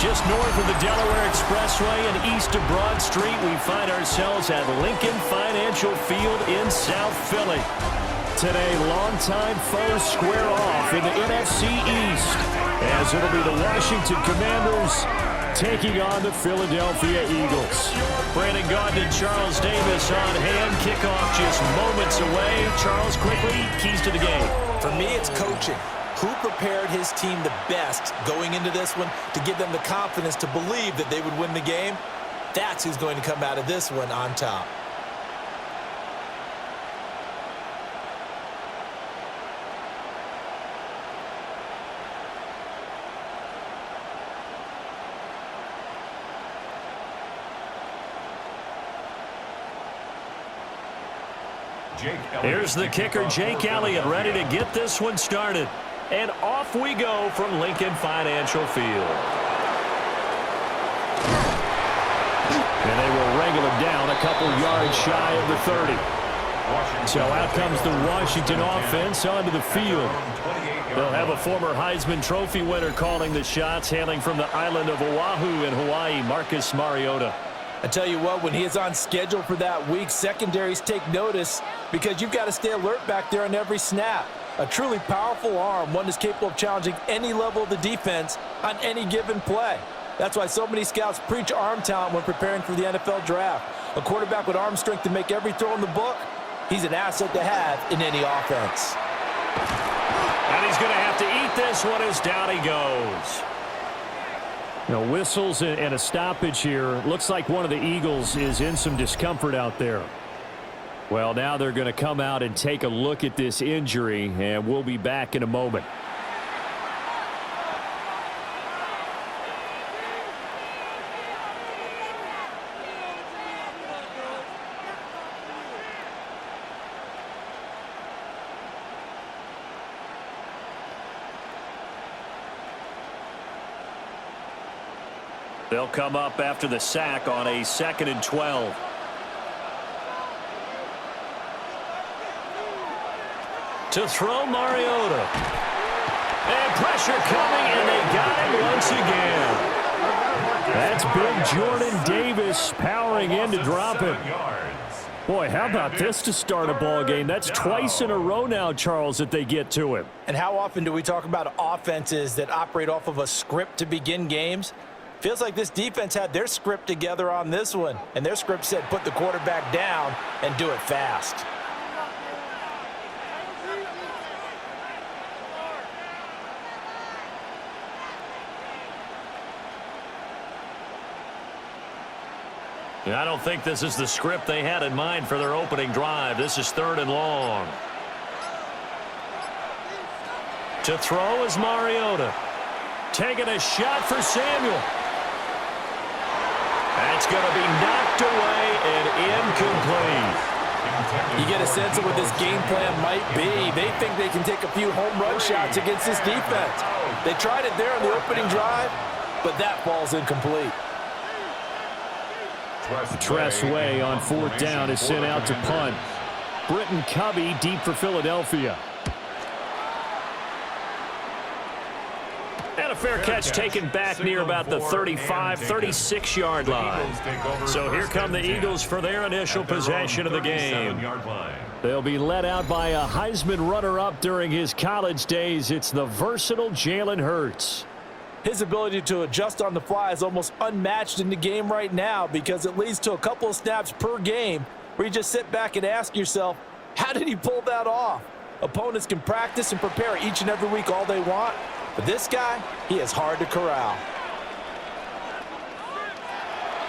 Just north of the Delaware Expressway and east of Broad Street, we find ourselves at Lincoln Financial Field in South Philly. Today, longtime foes square off in the NFC East, as it'll be the Washington Commanders taking on the Philadelphia Eagles. Brandon Gaudin and Charles Davis on hand. Kickoff just moments away. Charles, quickly, keys to the game. For me, it's coaching. Who prepared his team the best going into this one to give them the confidence to believe that they would win the game? That's who's going to come out of this one on top. Here's the kicker, Jake Elliott, ready to get this one started. And off we go from Lincoln Financial Field. And they will wrangle him down a couple yards shy of the 30. So out comes the Washington offense onto the field. They'll have a former Heisman Trophy winner calling the shots, hailing from the island of Oahu in Hawaii, Marcus Mariota. I tell you what, when he is on schedule for that week, secondaries take notice because you've got to stay alert back there on every snap. A truly powerful arm, one that's capable of challenging any level of the defense on any given play. That's why so many scouts preach arm talent when preparing for the NFL draft. A quarterback with arm strength to make every throw in the book, he's an asset to have in any offense. And he's going to have to eat this one as down he goes. Whistles and a stoppage here. Looks like one of the Eagles is in some discomfort out there. Well, now they're going to come out and take a look at this injury, and we'll be back in a moment. They'll come up after the sack on a 2nd and 12. To throw, Mariota. And pressure coming, and they got him once again. That's big Jordan Davis powering in to drop him. Boy, how about this to start a ball game? That's twice in a row now, Charles, that they get to him. And how often do we talk about offenses that operate off of a script to begin games? Feels like this defense had their script together on this one, and their script said put the quarterback down and do it fast. I don't think this is the script they had in mind for their opening drive. This is 3rd and long. To throw is Mariota. Taking a shot for Samuel. That's going to be knocked away and incomplete. You get a sense of what this game plan might be. They think they can take a few home run shots against this defense. They tried it there on the opening drive, but that ball's incomplete. Tressway on 4th down is sent out to punt. Britton Covey deep for Philadelphia. And a fair catch taken back near about the 35, 36-yard line. So here come the Eagles for their initial possession of the game. They'll be led out by a Heisman runner-up during his college days. It's the versatile Jalen Hurts. His ability to adjust on the fly is almost unmatched in the game right now because it leads to a couple of snaps per game where you just sit back and ask yourself, how did he pull that off? Opponents can practice and prepare each and every week all they want, but this guy, he is hard to corral.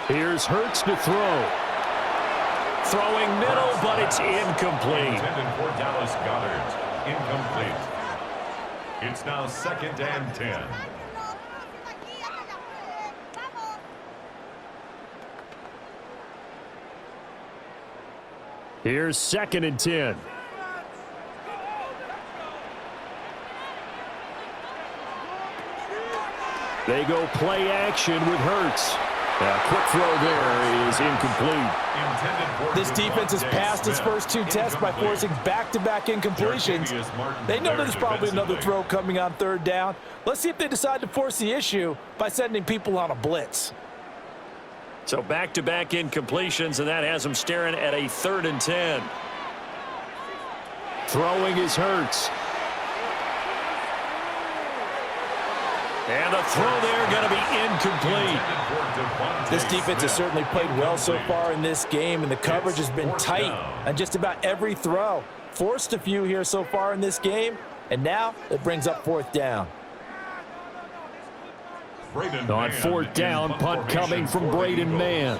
Here's Hurts to throw. Throwing middle, but it's incomplete. Intended for Dallas Goedert. Incomplete. It's now 2nd and 10. Here's 2nd and 10. They go play action with Hurts. Quick throw there is incomplete. This defense has passed its first two tests by forcing back-to-back incompletions. They know there's probably another throw coming on third down. Let's see if they decide to force the issue by sending people on a blitz. So back-to-back incompletions, and that has them staring at a 3rd and 10. Throwing is Hurts. And the throw there going to be incomplete. This defense has certainly played well so far in this game, and the coverage has been tight on just about every throw. Forced a few here so far in this game, and now it brings up 4th down. On 4th down, punt coming from Braden Mann.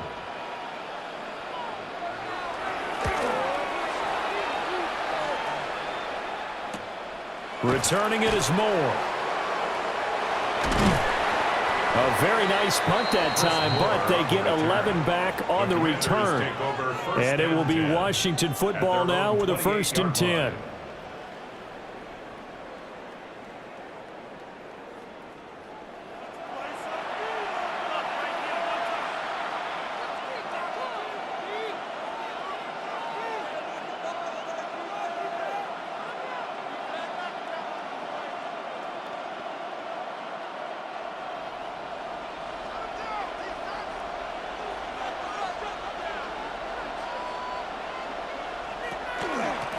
Returning it is Moore. A very nice punt that time, but they get 11 back on the return. And it will be Washington football now with a 1st and 10.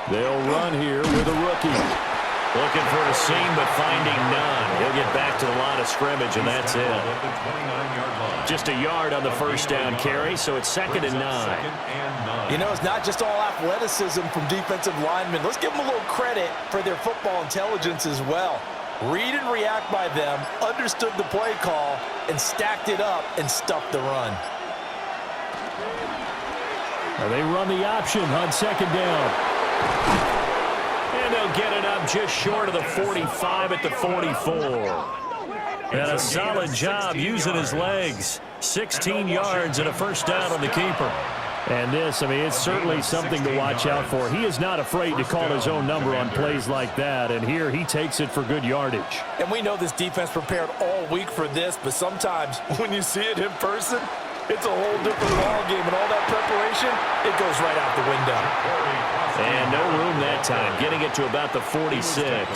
They'll run here with a rookie. Looking for a seam, but finding none. He'll get back to the line of scrimmage, and that's it. Just a yard on the 1st down carry, so it's 2nd and 9. You know, it's not just all athleticism from defensive linemen. Let's give them a little credit for their football intelligence as well. Read and react by them, understood the play call, and stacked it up and stuffed the run. Well, they run the option on 2nd down. And they'll get it up just short of the 45 at the 44. And a solid job using his legs. 16 yards and a 1st down on the keeper. And this, I mean, it's certainly something to watch out for. He is not afraid to call his own number on plays like that. And here he takes it for good yardage. And we know this defense prepared all week for this, but sometimes when you see it in person, it's a whole different ballgame, and all that preparation, it goes right out the window. And no room that time, getting it to about the 46.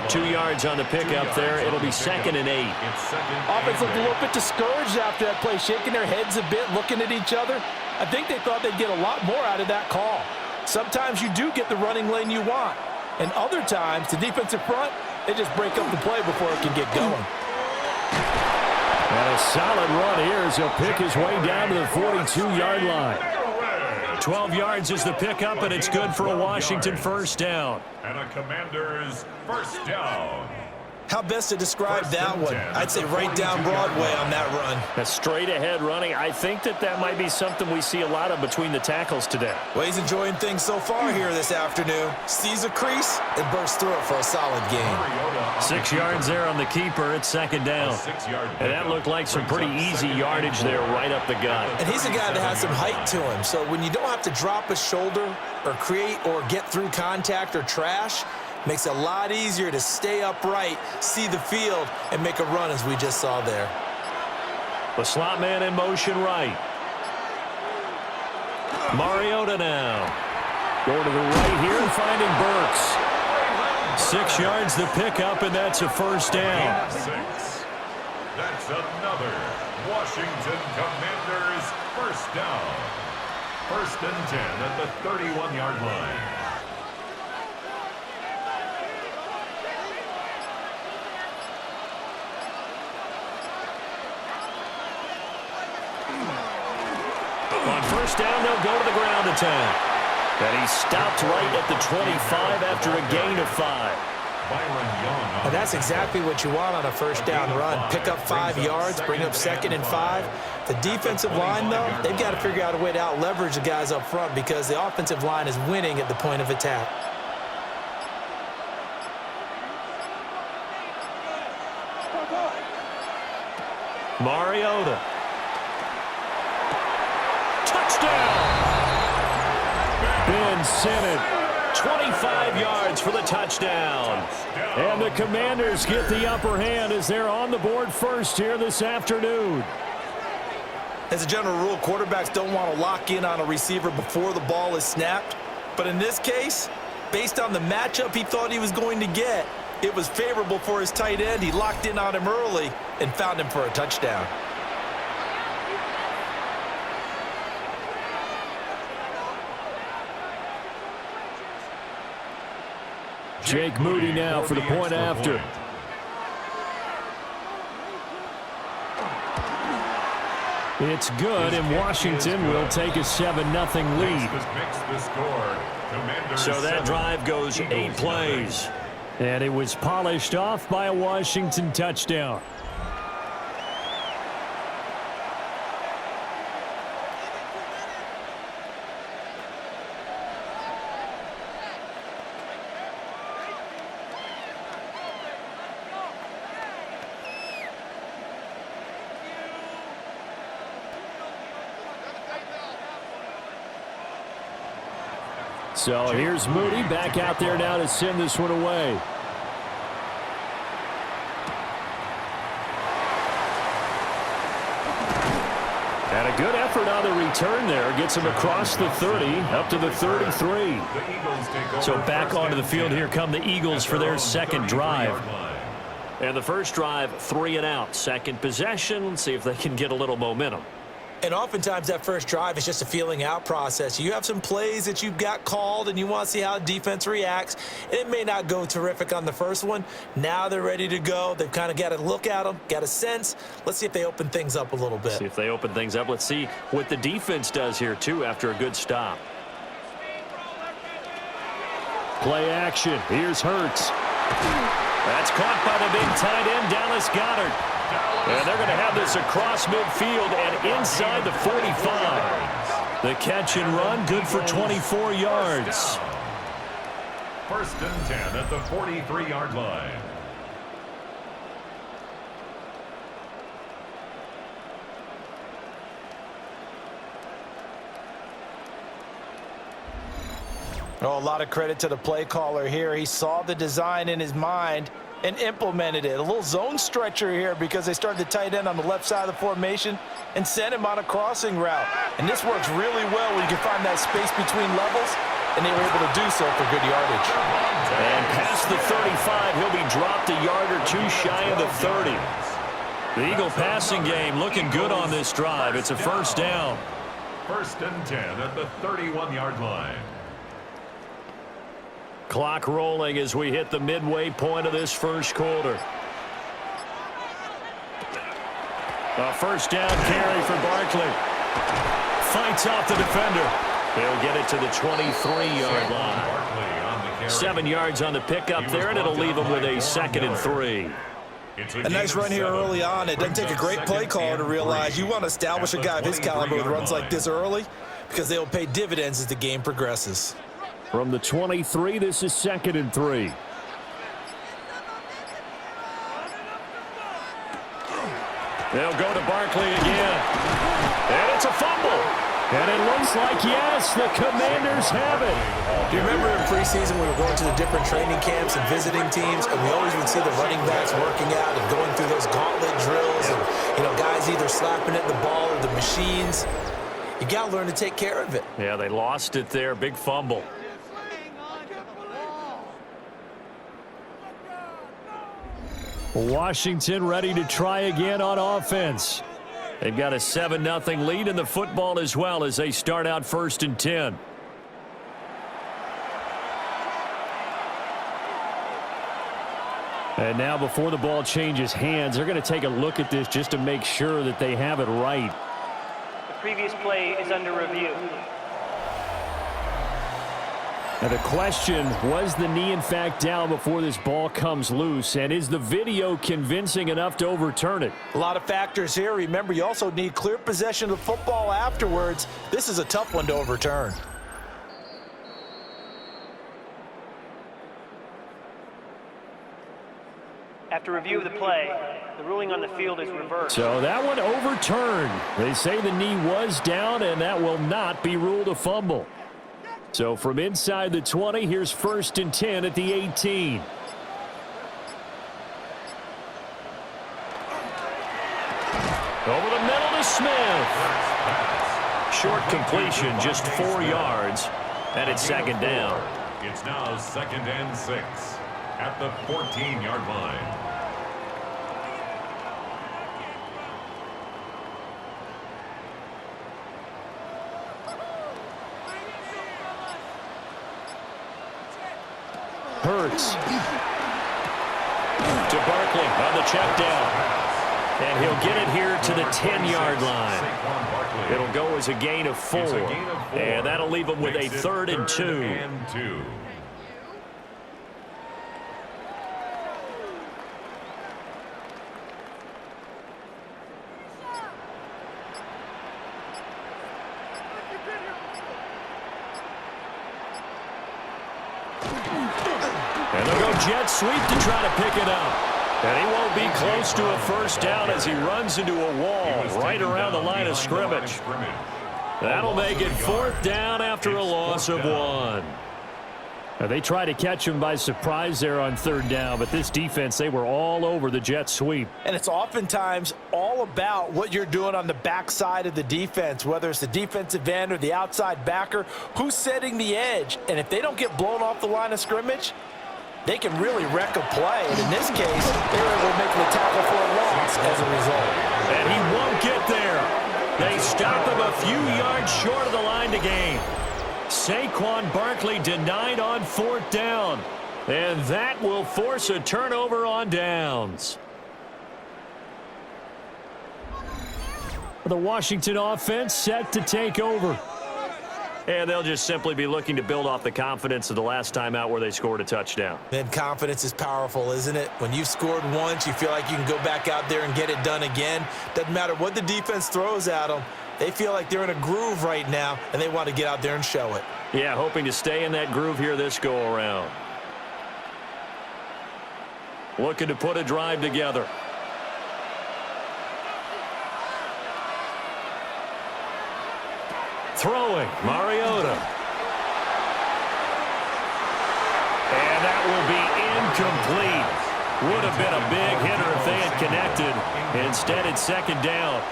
2 yards on the pickup there. It'll be 2nd and 8. Offense looked a little bit discouraged after that play, shaking their heads a bit, looking at each other. I think they thought they'd get a lot more out of that call. Sometimes you do get the running lane you want, and other times, the defensive front, they just break up the play before it can get going. And a solid run here as he'll pick his way down to the 42-yard line. 12 yards is the pickup, and it's good for a Washington 1st down. And a Commander's 1st down. How best to describe that one? I'd say right down Broadway on that run. A straight-ahead running. I think that might be something we see a lot of between the tackles today. Well, he's enjoying things so far here this afternoon. Sees a crease and bursts through it for a solid game. 6 yards there on the keeper. It's 2nd down. And that looked like some pretty easy yardage there right up the gut. And he's a guy that has some height to him. So when you don't have to drop a shoulder or create or get through contact or trash, makes it a lot easier to stay upright, see the field, and make a run as we just saw there. The slot man in motion right. Mariota now. Going to the right here and finding Burks. 6 yards the pickup, and that's a 1st down. 6. That's another Washington Commanders 1st down. 1st and 10 at the 31-yard line. On 1st down, they'll go to the ground attack. And he stopped right at the 25 after a gain of 5. And that's exactly what you want on a 1st down run. Pick up 5 yards, bring up 2nd and 5. The defensive line, though, they've got to figure out a way to out-leverage the guys up front because the offensive line is winning at the point of attack. Mariota. Touchdown! Ben Simmons, 25 yards for the touchdown. And the Commanders get the upper hand as they're on the board first here this afternoon. As a general rule, quarterbacks don't want to lock in on a receiver before the ball is snapped. But in this case, based on the matchup he thought he was going to get, it was favorable for his tight end. He locked in on him early and found him for a touchdown. Jake Moody now for the point after. It's good, and Washington will take a 7-0 lead. So that drive goes 8 plays. And it was polished off by a Washington touchdown. So here's Moody back out there now to send this one away. And a good effort on the return there. Gets him across the 30, up to the 33. So back onto the field here come the Eagles for their second drive. And the first drive, 3 and out. Second possession, see if they can get a little momentum. And oftentimes that first drive is just a feeling out process. You have some plays that you've got called and you want to see how the defense reacts. And it may not go terrific on the first one. Now they're ready to go. They've kind of got to look at them, got a sense. Let's see if they open things up a little bit. See if they open things up. Let's see what the defense does here, too, after a good stop. Play action. Here's Hurts. That's caught by the big tight end, Dallas Goedert. And they're going to have this across midfield and inside the 45. The catch and run, good for 24 yards. First and 10 at the 43-yard line. Oh, a lot of credit to the play caller here. He saw the design in his mind and implemented it. A little zone stretcher here because they started the tight end on the left side of the formation and sent him on a crossing route. And this works really well when you can find that space between levels, and they were able to do so for good yardage. And past the 35, he'll be dropped a yard or two shy of the 30. The Eagle passing game looking good on this drive. It's a first down. First and 10 at the 31-yard line. Clock rolling as we hit the midway point of this first quarter. A first down carry for Barkley. Fights off the defender. He'll get it to the 23-yard line. 7 yards on the pickup there, and it'll leave him with a 2nd and 3. A nice run here early on. It doesn't take a great play caller to realize you want to establish a guy of his caliber with runs like this early because they will pay dividends as the game progresses. From the 23, this is 2nd and 3. They'll go to Barkley again. And it's a fumble. And it looks like, yes, the Commanders have it. Do you remember in preseason we were going to the different training camps and visiting teams, and we always would see the running backs working out and going through those gauntlet drills and, you know, guys either slapping at the ball or the machines. You got to learn to take care of it. Yeah, they lost it there. Big fumble. Washington ready to try again on offense. They've got a 7-0 lead in the football as well as they start out 1st and 10. And now before the ball changes hands, they're going to take a look at this just to make sure that they have it right. The previous play is under review. Now the question, was the knee in fact down before this ball comes loose? And is the video convincing enough to overturn it? A lot of factors here. Remember, you also need clear possession of the football afterwards. This is a tough one to overturn. After review of the play, the ruling on the field is reversed. So that one overturned. They say the knee was down, and that will not be ruled a fumble. So from inside the 20, here's 1st and 10 at the 18. Over the middle to Smith. Short completion, just 4 yards, and it's second down. It's now 2nd and 6 at the 14-yard line. Hurts to Barkley on the check down. And he'll get it here to the 10-yard line. It'll go as a gain of 4. And that'll leave them with a 3rd and 2. And they'll go jet sweep to try to pick it up. And he won't be close to a first down as he runs into a wall right around the line of scrimmage. That'll make it 4th down after a loss of 1. Now, they try to catch him by surprise there on 3rd down, but this defense, they were all over the jet sweep. And it's oftentimes all about what you're doing on the backside of the defense, whether it's the defensive end or the outside backer, who's setting the edge. And if they don't get blown off the line of scrimmage, they can really wreck a play. And in this case, they were able to make the tackle for a loss as a result. And he won't get there. They stop him a few yards short of the line to gain. Saquon Barkley denied on 4th down. And that will force a turnover on downs. The Washington offense set to take over. And they'll just simply be looking to build off the confidence of the last time out where they scored a touchdown. Man, confidence is powerful, isn't it? When you've scored once, you feel like you can go back out there and get it done again. Doesn't matter what the defense throws at them. They feel like they're in a groove right now, and they want to get out there and show it. Yeah, hoping to stay in that groove here this go-around. Looking to put a drive together. Throwing, Mariota. And that will be incomplete. Would have been a big hitter if they had connected. Instead, it's 2nd down.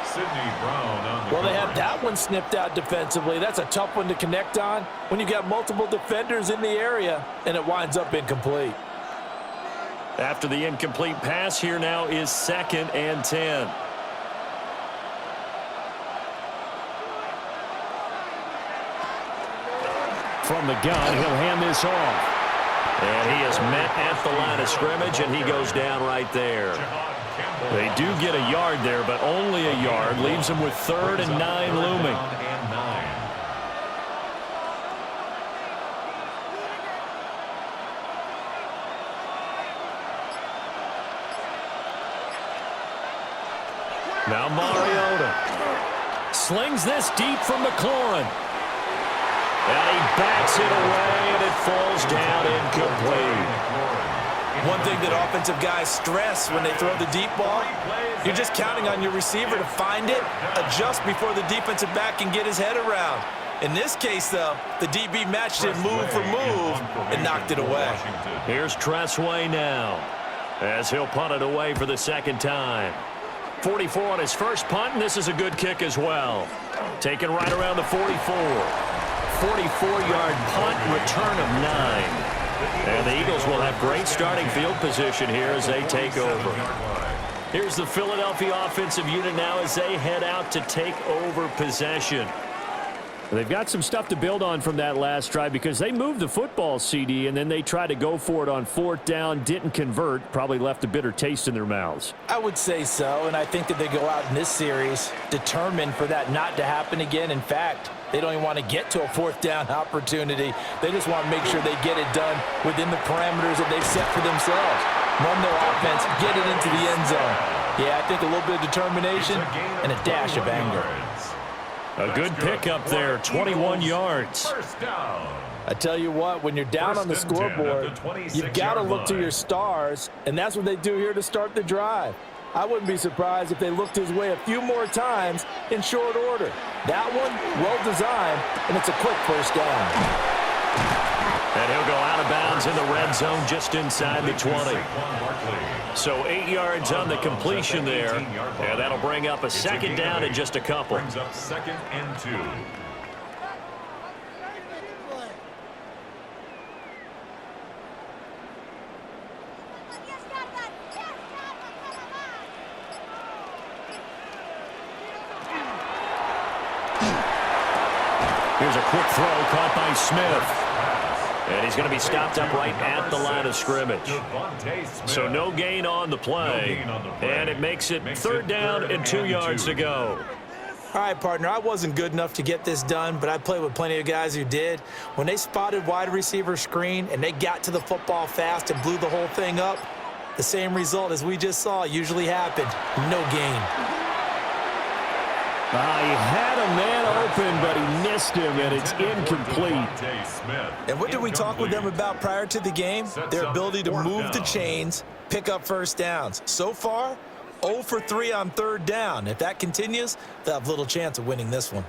Well, they had that one snipped out defensively. That's a tough one to connect on when you got multiple defenders in the area, and it winds up incomplete. After the incomplete pass, here now is 2nd and 10. From the gun, he'll hand this off. And he is met at the line of scrimmage, and he goes down right there. They do get a yard there, but only a yard. Leaves them with 3rd and 9 looming. Now Mariota slings this deep from McLaurin. And he backs it away, and it falls down incomplete. One thing that offensive guys stress when they throw the deep ball, you're just counting on your receiver to find it, adjust before the defensive back can get his head around. In this case, though, the DB matched it move for move and knocked it away. Here's Tressway now as he'll punt it away for the 2nd time. 44 on his first punt, and this is a good kick as well. Taken right around the 44. 44-yard punt, return of 9. And the Eagles will have great starting field position here as they take over. Here's the Philadelphia offensive unit now as they head out to take over possession. They've got some stuff to build on from that last drive because they moved the football, CD, and then they tried to go for it on 4th down, didn't convert, probably left a bitter taste in their mouths. I would say so, and I think that they go out in this series determined for that not to happen again. In fact, they don't even want to get to a 4th down opportunity. They just want to make sure they get it done within the parameters that they've set for themselves. Run their offense, get it into the end zone. Yeah, I think a little bit of determination and a dash of anger. A good pickup there, 21 yards. I tell you what, when you're down on the scoreboard, you've got to look to your stars, and that's what they do here to start the drive. I wouldn't be surprised if they looked his way a few more times in short order. That one, well designed, and it's a quick first down. And he'll go out of bounds in the red zone just inside the 20. So 8 yards on the completion there. And that'll bring up a second down in just a couple. Brings up 2nd and 2. Here's a quick throw caught by Smith. And he's going to be stopped up right at the line of scrimmage. So no gain on the play. And it makes it 3rd down and 2 yards to go. All right, partner, I wasn't good enough to get this done, but I played with plenty of guys who did. When they spotted wide receiver screen and they got to the football fast and blew the whole thing up, the same result as we just saw usually happened. No gain. He had a man open, but he missed him, and it's incomplete. And what did we talk with them about prior to the game? Their ability to move the chains, pick up first downs. So far, 0 for 3 on 3rd down. If that continues, they'll have little chance of winning this one.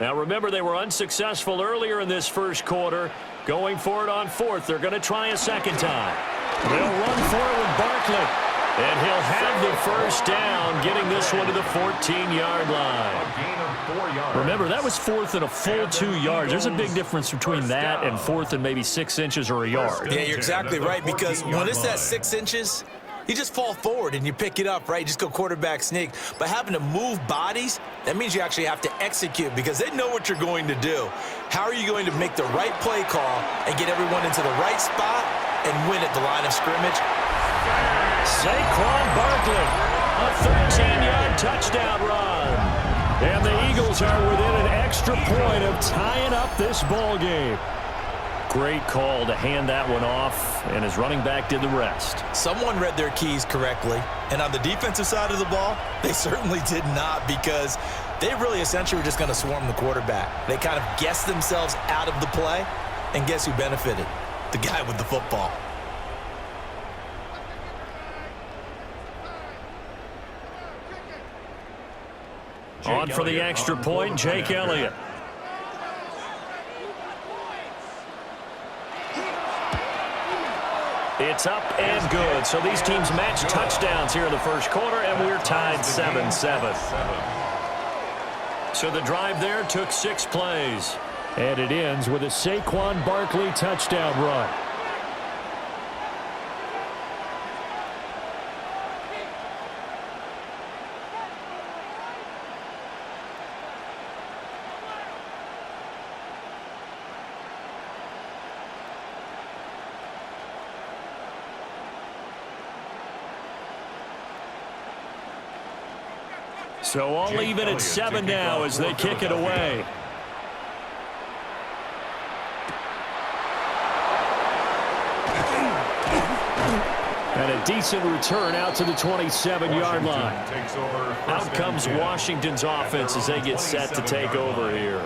Now, remember, they were unsuccessful earlier in this first quarter. Going for it on 4th. They're going to try a second time. They'll run for it with Barkley. And he'll have the first down, getting this one to the 14-yard line. Remember, that was 4th and a full 2 yards. There's a big difference between that and 4th and maybe 6 inches or a yard. Yeah, you're exactly right, because when it's that 6 inches, you just fall forward and you pick it up, right? You just go quarterback sneak. But having to move bodies, that means you actually have to execute because they know what you're going to do. How are you going to make the right play call and get everyone into the right spot and win at the line of scrimmage? Saquon Barkley, a 13-yard touchdown run. And the Eagles are within an extra point of tying up this ball game. Great call to hand that one off, and his running back did the rest. Someone read their keys correctly, and on the defensive side of the ball, they certainly did not, because they really essentially were just going to swarm the quarterback. They kind of guessed themselves out of the play, and guess who benefited? The guy with the football. On for the extra point, Jake Elliott. It's up and good. So these teams match touchdowns here in the first quarter, and we're tied 7-7. So the drive there took 6 plays. And it ends with a Saquon Barkley touchdown run. So all even at 7 now as they kick it away. And a decent return out to the 27-yard line. Out comes Washington's offense as they get set to take over here.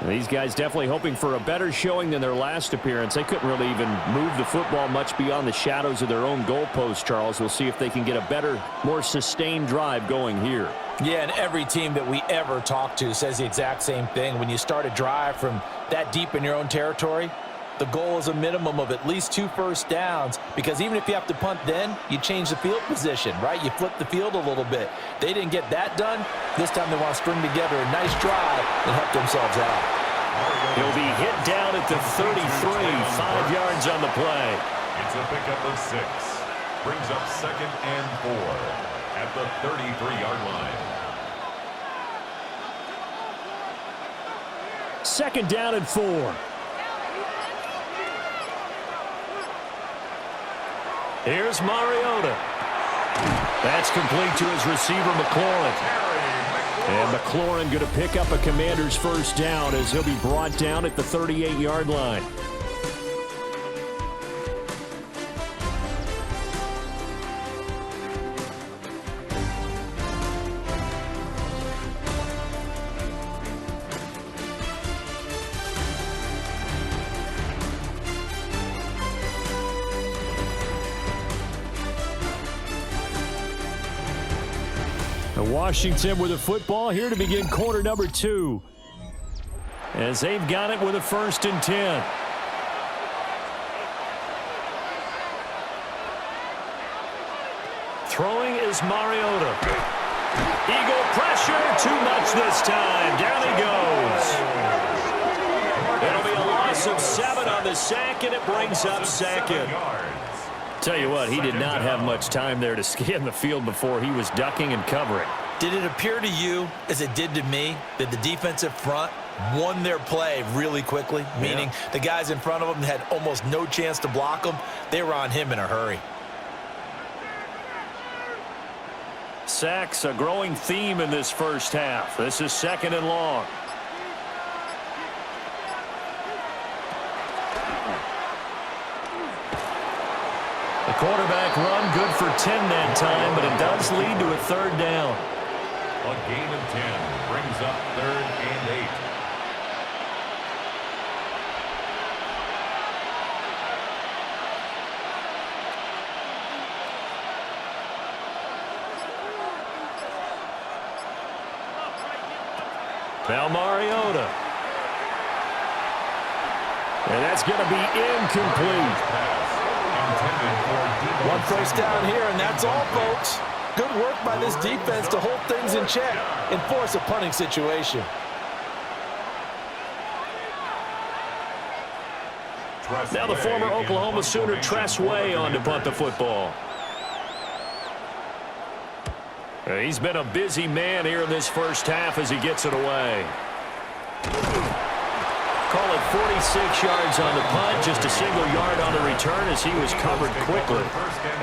These guys definitely hoping for a better showing than their last appearance. They couldn't really even move the football much beyond the shadows of their own goalpost, Charles. We'll see if they can get a better, more sustained drive going here. Yeah, and every team that we ever talk to says the exact same thing. When you start a drive from that deep in your own territory, the goal is a minimum of at least 2 first downs, because even if you have to punt then, you change the field position, right? You flip the field a little bit. They didn't get that done. This time they want to string together a nice drive and help themselves out. He'll be hit down at the 33, 5 yards on the play. It's a pickup of 6. Brings up 2nd and 4 at the 33-yard line. 2nd down and 4. Here's Mariota. That's complete to his receiver, McLaurin. And McLaurin going to pick up a Commander's first down as he'll be brought down at the 38-yard line. Washington with the football here to begin quarter number 2. As they've got it with a 1st and 10. is Mariota. Eagle pressure, too much this time. Down he goes. It'll be a loss of 7 on the sack, and it brings up second. Tell you what, he did not have much time there to scan the field before he was ducking and covering. Did it appear to you, as it did to me, that the defensive front won their play really quickly? Meaning the guys in front of them had almost no chance to block them. They were on him in a hurry. Sacks, a growing theme in this first half. This is 2nd and long. The quarterback run good for 10 that time, but it does lead to a 3rd down. A gain of 10 brings up 3rd and 8. Now Mariota. And that's going to be incomplete. One first down here, and that's all, folks. Good work by this defense to hold things in check and force a punting situation. Now the former Oklahoma Sooner Tress Way on to punt the football. He's been a busy man here in this first half as he gets it away. Call it 46 yards on the punt, just a single yard on the return as he was covered quickly.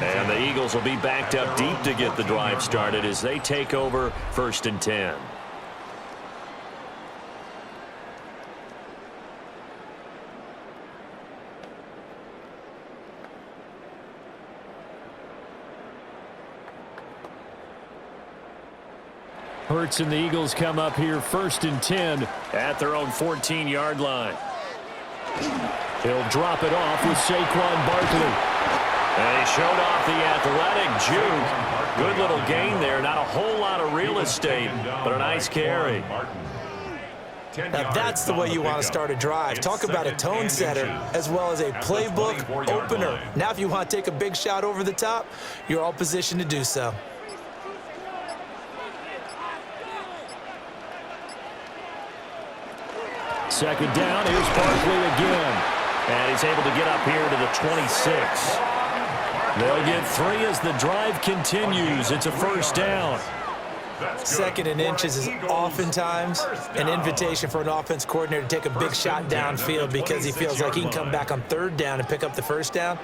And the Eagles will be backed up deep to get the drive started as they take over 1st and 10. Hurts and the Eagles come up here 1st and 10 at their own 14-yard line. He'll drop it off with Saquon Barkley. And he showed off the athletic juke. Good little gain there. Not a whole lot of real estate, but a nice carry. Now that's the way you want to start a drive. Talk about a tone setter as well as a playbook opener. Now if you want to take a big shot over the top, you're all positioned to do so. 2nd down, here's Barkley again. And he's able to get up here to the 26. They'll get 3 as the drive continues. It's a 1st down. 2nd and inches is oftentimes an invitation for an offense coordinator to take a big shot downfield because he feels like he can come back on 3rd down and pick up the 1st down.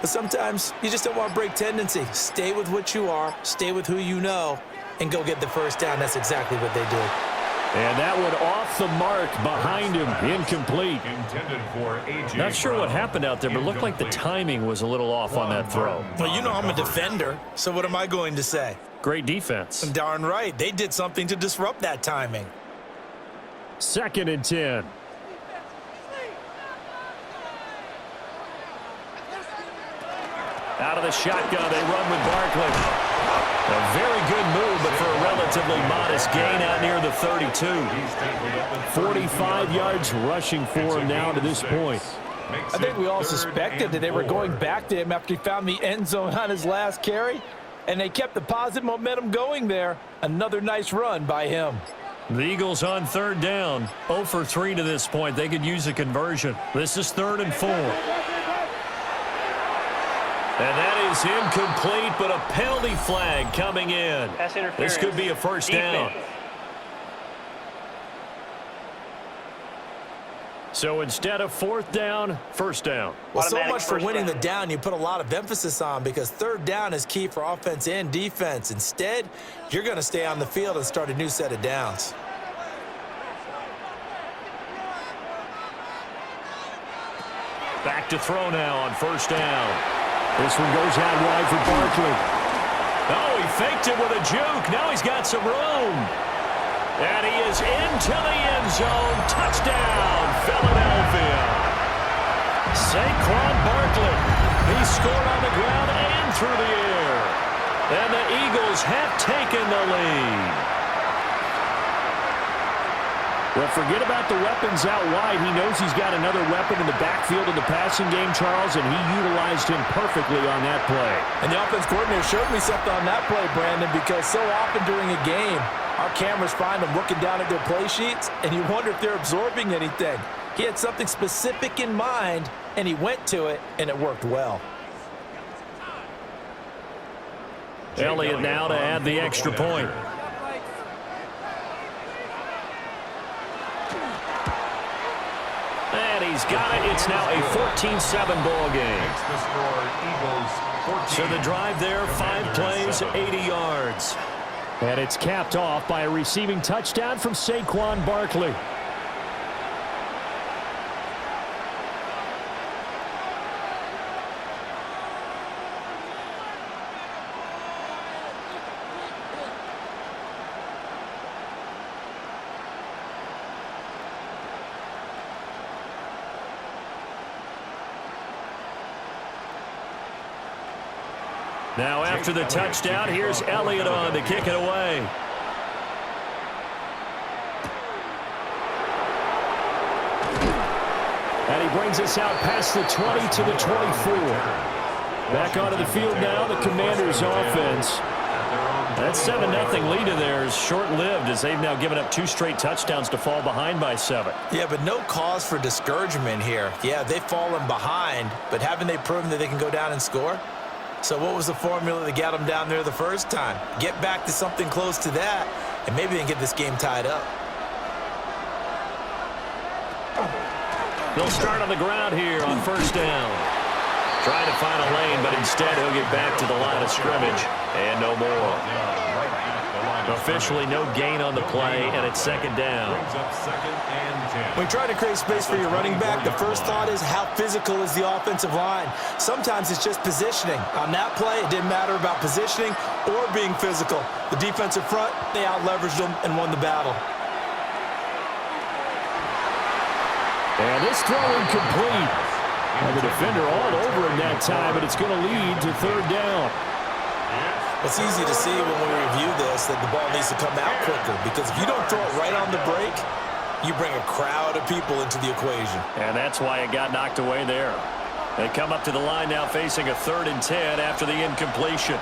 But sometimes you just don't want to break tendency. Stay with what you are, stay with who you know, and go get the 1st down. That's exactly what they did. And that one off the mark behind him, incomplete. Not sure what happened out there, but it looked like the timing was a little off on that throw. Well, you know I'm a defender, so what am I going to say? Great defense. Darn right. They did something to disrupt that timing. 2nd and 10. Out of the shotgun, they run with Barkley. A very good move, but for a relatively modest gain out near the 32. 45 yards rushing for him now to this point. I think we all suspected that they were going back to him after he found the end zone on his last carry, and they kept the positive momentum going there. Another nice run by him. The Eagles on 3rd down. 0 for 3 to this point. They could use a conversion. This is 3rd and 4. And that is incomplete, but a penalty flag coming in. This could be a 1st down. So instead of 4th down, 1st down. Well, so much for winning the down you put a lot of emphasis on because 3rd down is key for offense and defense. Instead, you're going to stay on the field and start a new set of downs. Back to throw now on 1st down. This one goes out wide for Barkley. Oh, he faked it with a juke. Now he's got some room. And he is into the end zone. Touchdown, Philadelphia. Saquon Barkley. He scored on the ground and through the air. And the Eagles have taken the lead. Well, forget about the weapons out wide. He knows he's got another weapon in the backfield in the passing game, Charles, and he utilized him perfectly on that play. And the offense coordinator showed me something on that play, Brandon, because so often during a game, our cameras find them looking down at their play sheets, and you wonder if they're absorbing anything. He had something specific in mind, and he went to it, and it worked well. Elliott now to add the extra point. And he's got it. It's now a 14-7 ball game. So the drive there, 5 plays, 80 yards. And it's capped off by a receiving touchdown from Saquon Barkley. Now after the touchdown, here's Elliott on to kick it away. And he brings us out past the 20 to the 24. Back onto the field now, the Commanders' offense. That 7-0 lead of theirs short-lived as they've now given up 2 straight touchdowns to fall behind by 7. Yeah, but no cause for discouragement here. Yeah, they've fallen behind, but haven't they proven that they can go down and score? So what was the formula that got them down there the first time? Get back to something close to that, and maybe they can get this game tied up. They'll start on the ground here on first down. Trying to find a lane, but instead he'll get back to the line of scrimmage, and no more. Officially no gain on the play, and it's second down. When you try to create space for your running back, the first thought is how physical is the offensive line. Sometimes it's just positioning. On that play, it didn't matter about positioning or being physical. The defensive front, they out-leveraged them and won the battle. And this throw incomplete. And the defender all over him that time, but it's going to lead to third down. It's easy to see when we review this that the ball needs to come out quicker, because if you don't throw it right on the break, you bring a crowd of people into the equation. And that's why it got knocked away there. They come up to the line now facing a 3rd and 10 after the incompletion.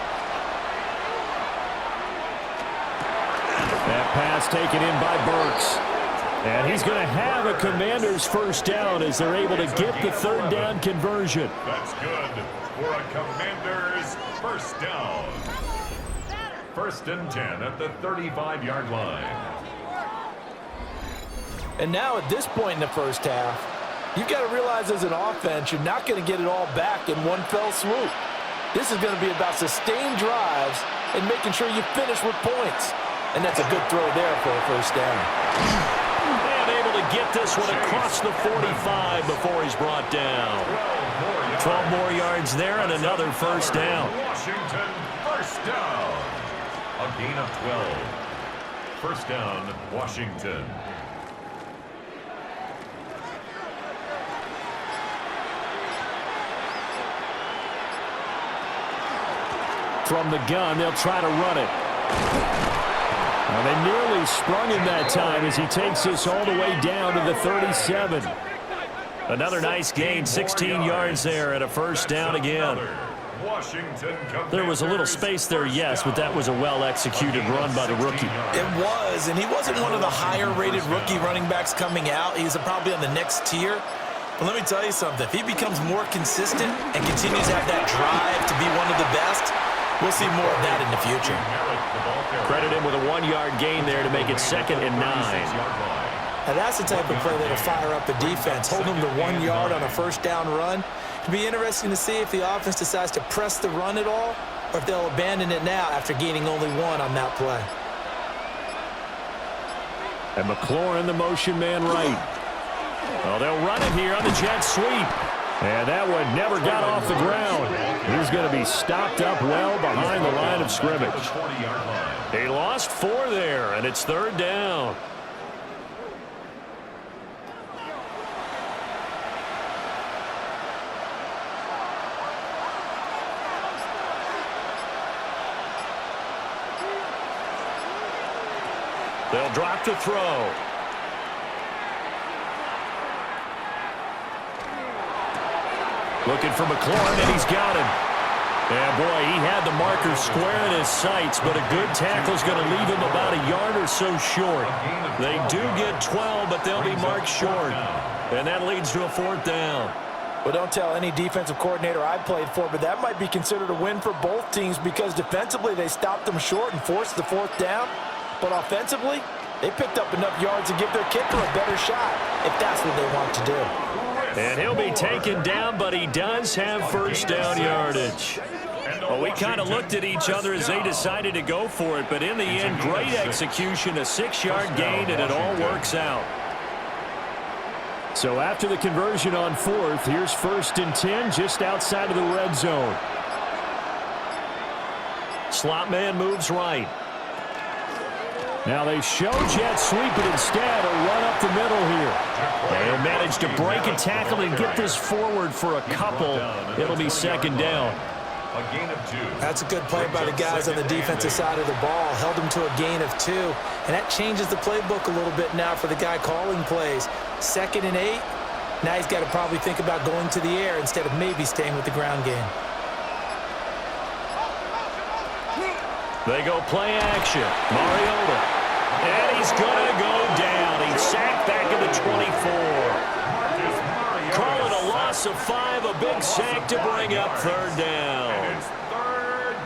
That pass taken in by Burks. And he's going to have a Commanders first down as they're able to get the 3rd down conversion. That's good for a Commanders first down. 1st and 10 at the 35-yard line. And now at this point in the first half, you've got to realize as an offense, you're not going to get it all back in one fell swoop. This is going to be about sustained drives and making sure you finish with points. And that's a good throw there for a first down. And able to get this one across the 45 before he's brought down. 12 more yards there and another first down. Washington first down. A gain of 12. First down, Washington. From the gun, they'll try to run it. And they nearly sprung him that time as he takes this all the way down to the 37. Another nice gain, 16 yards there and a first down again. There was a little space there, yes, but that was a well-executed run by the rookie. It was, and he wasn't one of the higher-rated rookie running backs coming out. He's probably on the next tier. But let me tell you something. If he becomes more consistent and continues to have that drive to be one of the best, we'll see more of that in the future. Credit him with a 1-yard gain there to make it 2nd and 9. Now that's the type of play that'll fire up a defense. Hold them to 1 yard on a first down run. It'll be interesting to see if the offense decides to press the run at all, or if they'll abandon it now after gaining only 1 on that play. And McLaurin, the motion man right. Well, they'll run it here on the jet sweep. And that one never got off the ground. He's going to be stopped up well behind the line of scrimmage. He lost 4 there, and it's 3rd down. They'll drop to throw. Looking for McLaurin, and he's got him. Yeah, boy, he had the marker square in his sights, but a good tackle is going to leave him about a yard or so short. They do get 12, but they'll be marked short. And that leads to a 4th down. Well, don't tell any defensive coordinator I played for, but that might be considered a win for both teams because defensively they stopped them short and forced the 4th down. But offensively, they picked up enough yards to give their kicker a better shot if that's what they want to do. And he'll be taken down, but he does have 1st down yardage. Well, we kind of looked at each other as they decided to go for it, but in the end, great execution, a 6-yard gain, and it all works out. So after the conversion on 4th, here's 1st and 10 just outside of the red zone. Slot man moves right. Now they show jet sweep it instead, a run up the middle here. They'll manage to break a tackle and get this forward for a couple. It'll be 2nd down. A gain of 2. That's a good play by the guys on the defensive side of the ball. Held them to a gain of 2. And that changes the playbook a little bit now for the guy calling plays. 2nd and 8. Now he's got to probably think about going to the air instead of maybe staying with the ground game. They go play action. Mariota. And he's going to go down. He's sacked back at the 24. Call it a loss of 5, a big sack to bring up 3rd down.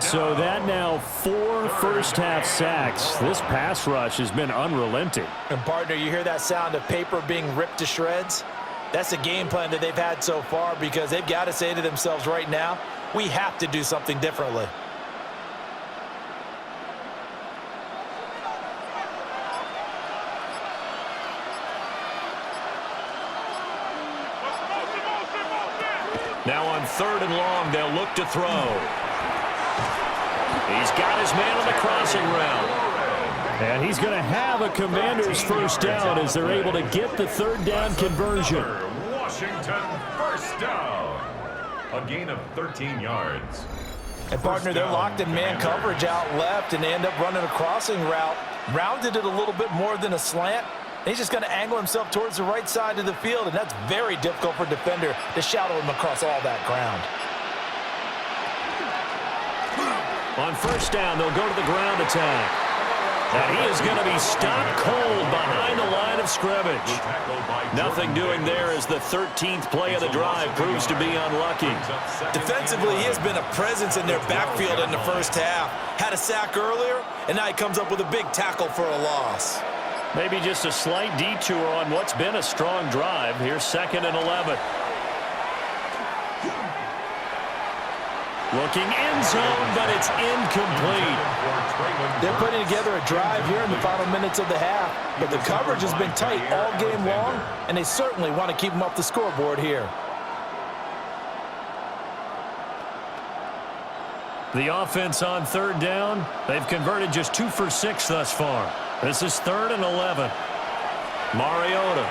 So that now 4 first-half sacks. This pass rush has been unrelenting. And, partner, you hear that sound of paper being ripped to shreds? That's the game plan that they've had so far because they've got to say to themselves right now, we have to do something differently. Now on 3rd and long, they'll look to throw. He's got his man on the crossing route. And he's going to have a Commander's 1st down as they're able to get the 3rd down conversion. Washington 1st down. A gain of 13 yards. And, partner, they're locked in man coverage out left, and they end up running a crossing route. Rounded it a little bit more than a slant. He's just going to angle himself towards the right side of the field, and that's very difficult for a defender to shadow him across all that ground. On 1st down, they'll go to the ground attack. And he is going to be stopped cold behind the line of scrimmage. Nothing doing there as the 13th play of the drive proves to be unlucky. Defensively, he has been a presence in their backfield in the 1st half. Had a sack earlier, and now he comes up with a big tackle for a loss. Maybe just a slight detour on what's been a strong drive. Here's 2nd and 11. Looking end zone, but it's incomplete. They're putting together a drive here in the final minutes of the half, but the coverage has been tight all game long, and they certainly want to keep them off the scoreboard here. The offense on 3rd down, they've converted just 2 for 6 thus far. This is 3rd and 11. Mariota.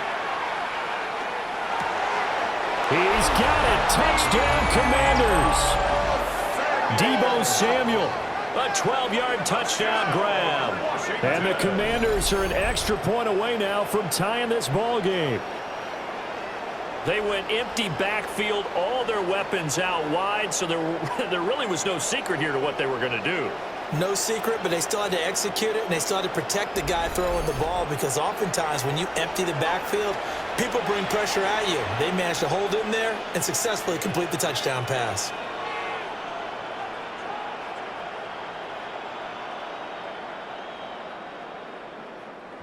He's got it. Touchdown, Commanders. Deebo Samuel, a 12-yard touchdown grab. And the Commanders are an extra point away now from tying this ball game. They went empty backfield, all their weapons out wide, so there really was no secret here to what they were going to do. No secret, but they still had to execute it, and they still had to protect the guy throwing the ball because oftentimes when you empty the backfield, people bring pressure at you. They managed to hold in there and successfully complete the touchdown pass.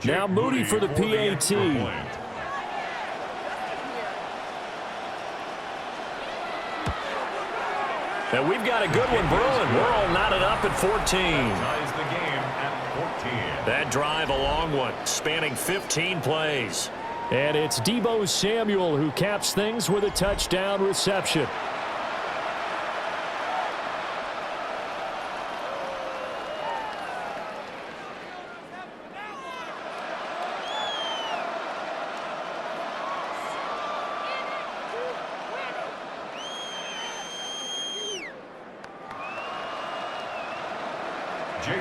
Now Moody for the PAT. And we've got a good one brewing. We're all knotted up at 14. Ties the game at 14. That drive, a long one, spanning 15 plays. And it's Deebo Samuel who caps things with a touchdown reception.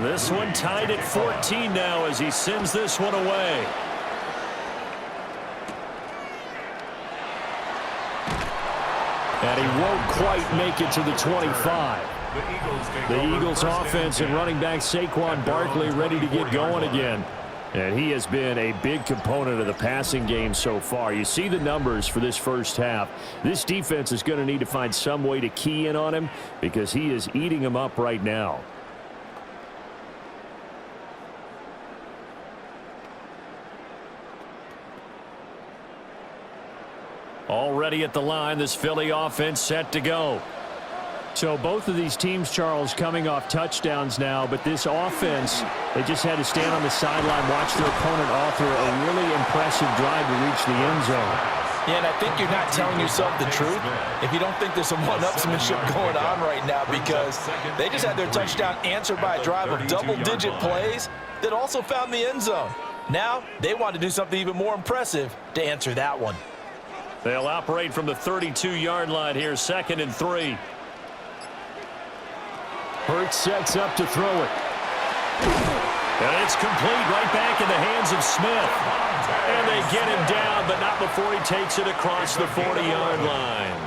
This one tied at 14 now as he sends this one away. And he won't quite make it to the 25. The Eagles offense and running back Saquon Barkley ready to get going again. And he has been a big component of the passing game so far. You see the numbers for this first half. This defense is going to need to find some way to key in on him because he is eating them up right now. Already at the line, this Philly offense set to go. So both of these teams, Charles, coming off touchdowns now, but this offense, they just had to stand on the sideline, watch their opponent author a really impressive drive to reach the end zone. Yeah, and I think you're not telling yourself the truth if you don't think there's some one-upsmanship going on right now, because they just had their touchdown answered by a drive of double-digit plays that also found the end zone. Now they want to do something even more impressive to answer that one. They'll operate from the 32-yard line here, 2nd and 3. Hurts sets up to throw it. And it's complete right back in the hands of Smith. And they get him down, but not before he takes it across the 40-yard line.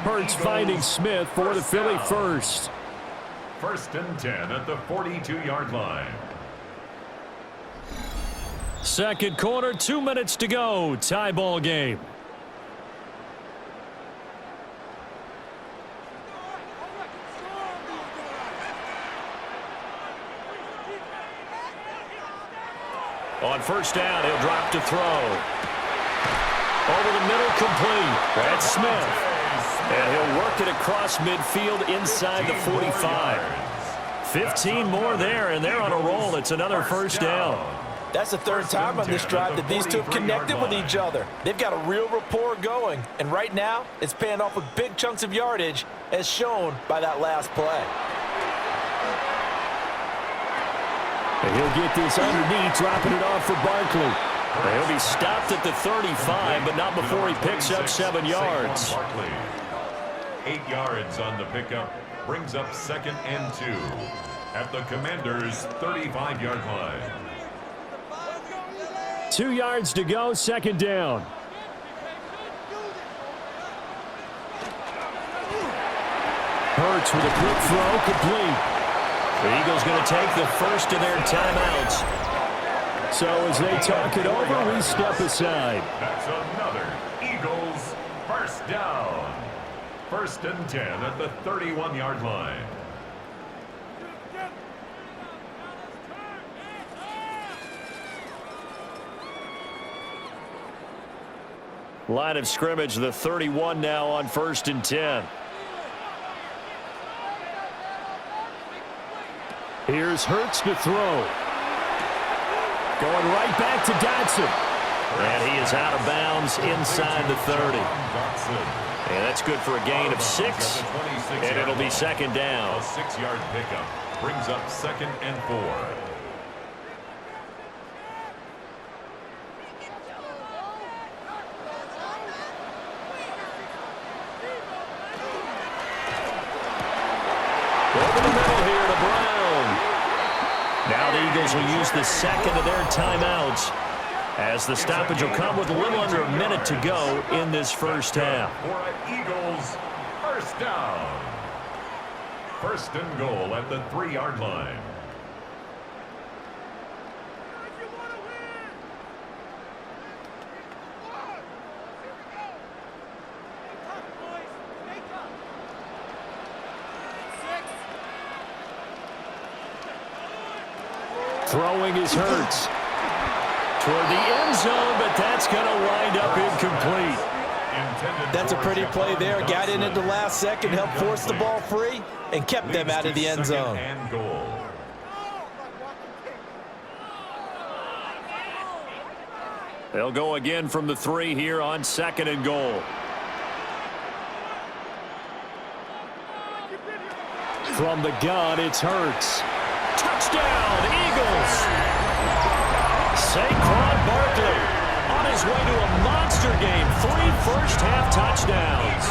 Hurts finding Smith for the Philly first. 1st and 10 at the 42-yard line. Second quarter, 2 minutes to go. Tie ball game. On first down, he'll drop to throw. Over the middle, complete. That's Smith. And he'll work it across midfield inside the 45. 15 more there, and they're on a roll. It's another first down. That's the third time on this drive that these two have connected with each other. They've got a real rapport going, and right now it's paying off with big chunks of yardage, as shown by that last play. And he'll get this underneath, dropping it off for Barkley. He'll be stopped at the 35, but not before he picks up 7 yards. 8 yards on the pickup, brings up 2nd and 2 at the Commanders' 35-yard line. 2 yards to go, 2nd down. Hurts with a quick throw, complete. The Eagles going to take the first of their timeouts. So as they talk it over, we step aside. That's another Eagles first down. 1st and 10 at the 31-yard line. Line of scrimmage, the 31 now on 1st and 10. Here's Hurts to throw. Going right back to Dotson. And he is out of bounds inside the 30. And that's good for a gain of 6. And it'll be 2nd down. A 6-yard pickup brings up 2nd and 4. Over the middle here to Brown. Now the Eagles will use the 2nd of their timeouts, as the stoppage will come with a little under a minute to go in this first half. For an Eagles first down. 1st and goal at the 3-yard line. Throwing his Hurts toward the end zone, but that's going to wind up incomplete. That's a pretty play there. Got in at the last second, helped force the ball free, and kept them out of the end zone. They'll go again from the 3 here on 2nd and goal. From the gun, it's Hurts. Touchdown, Eagles! Saquon Barkley on his way to a monster game. 3 first-half touchdowns.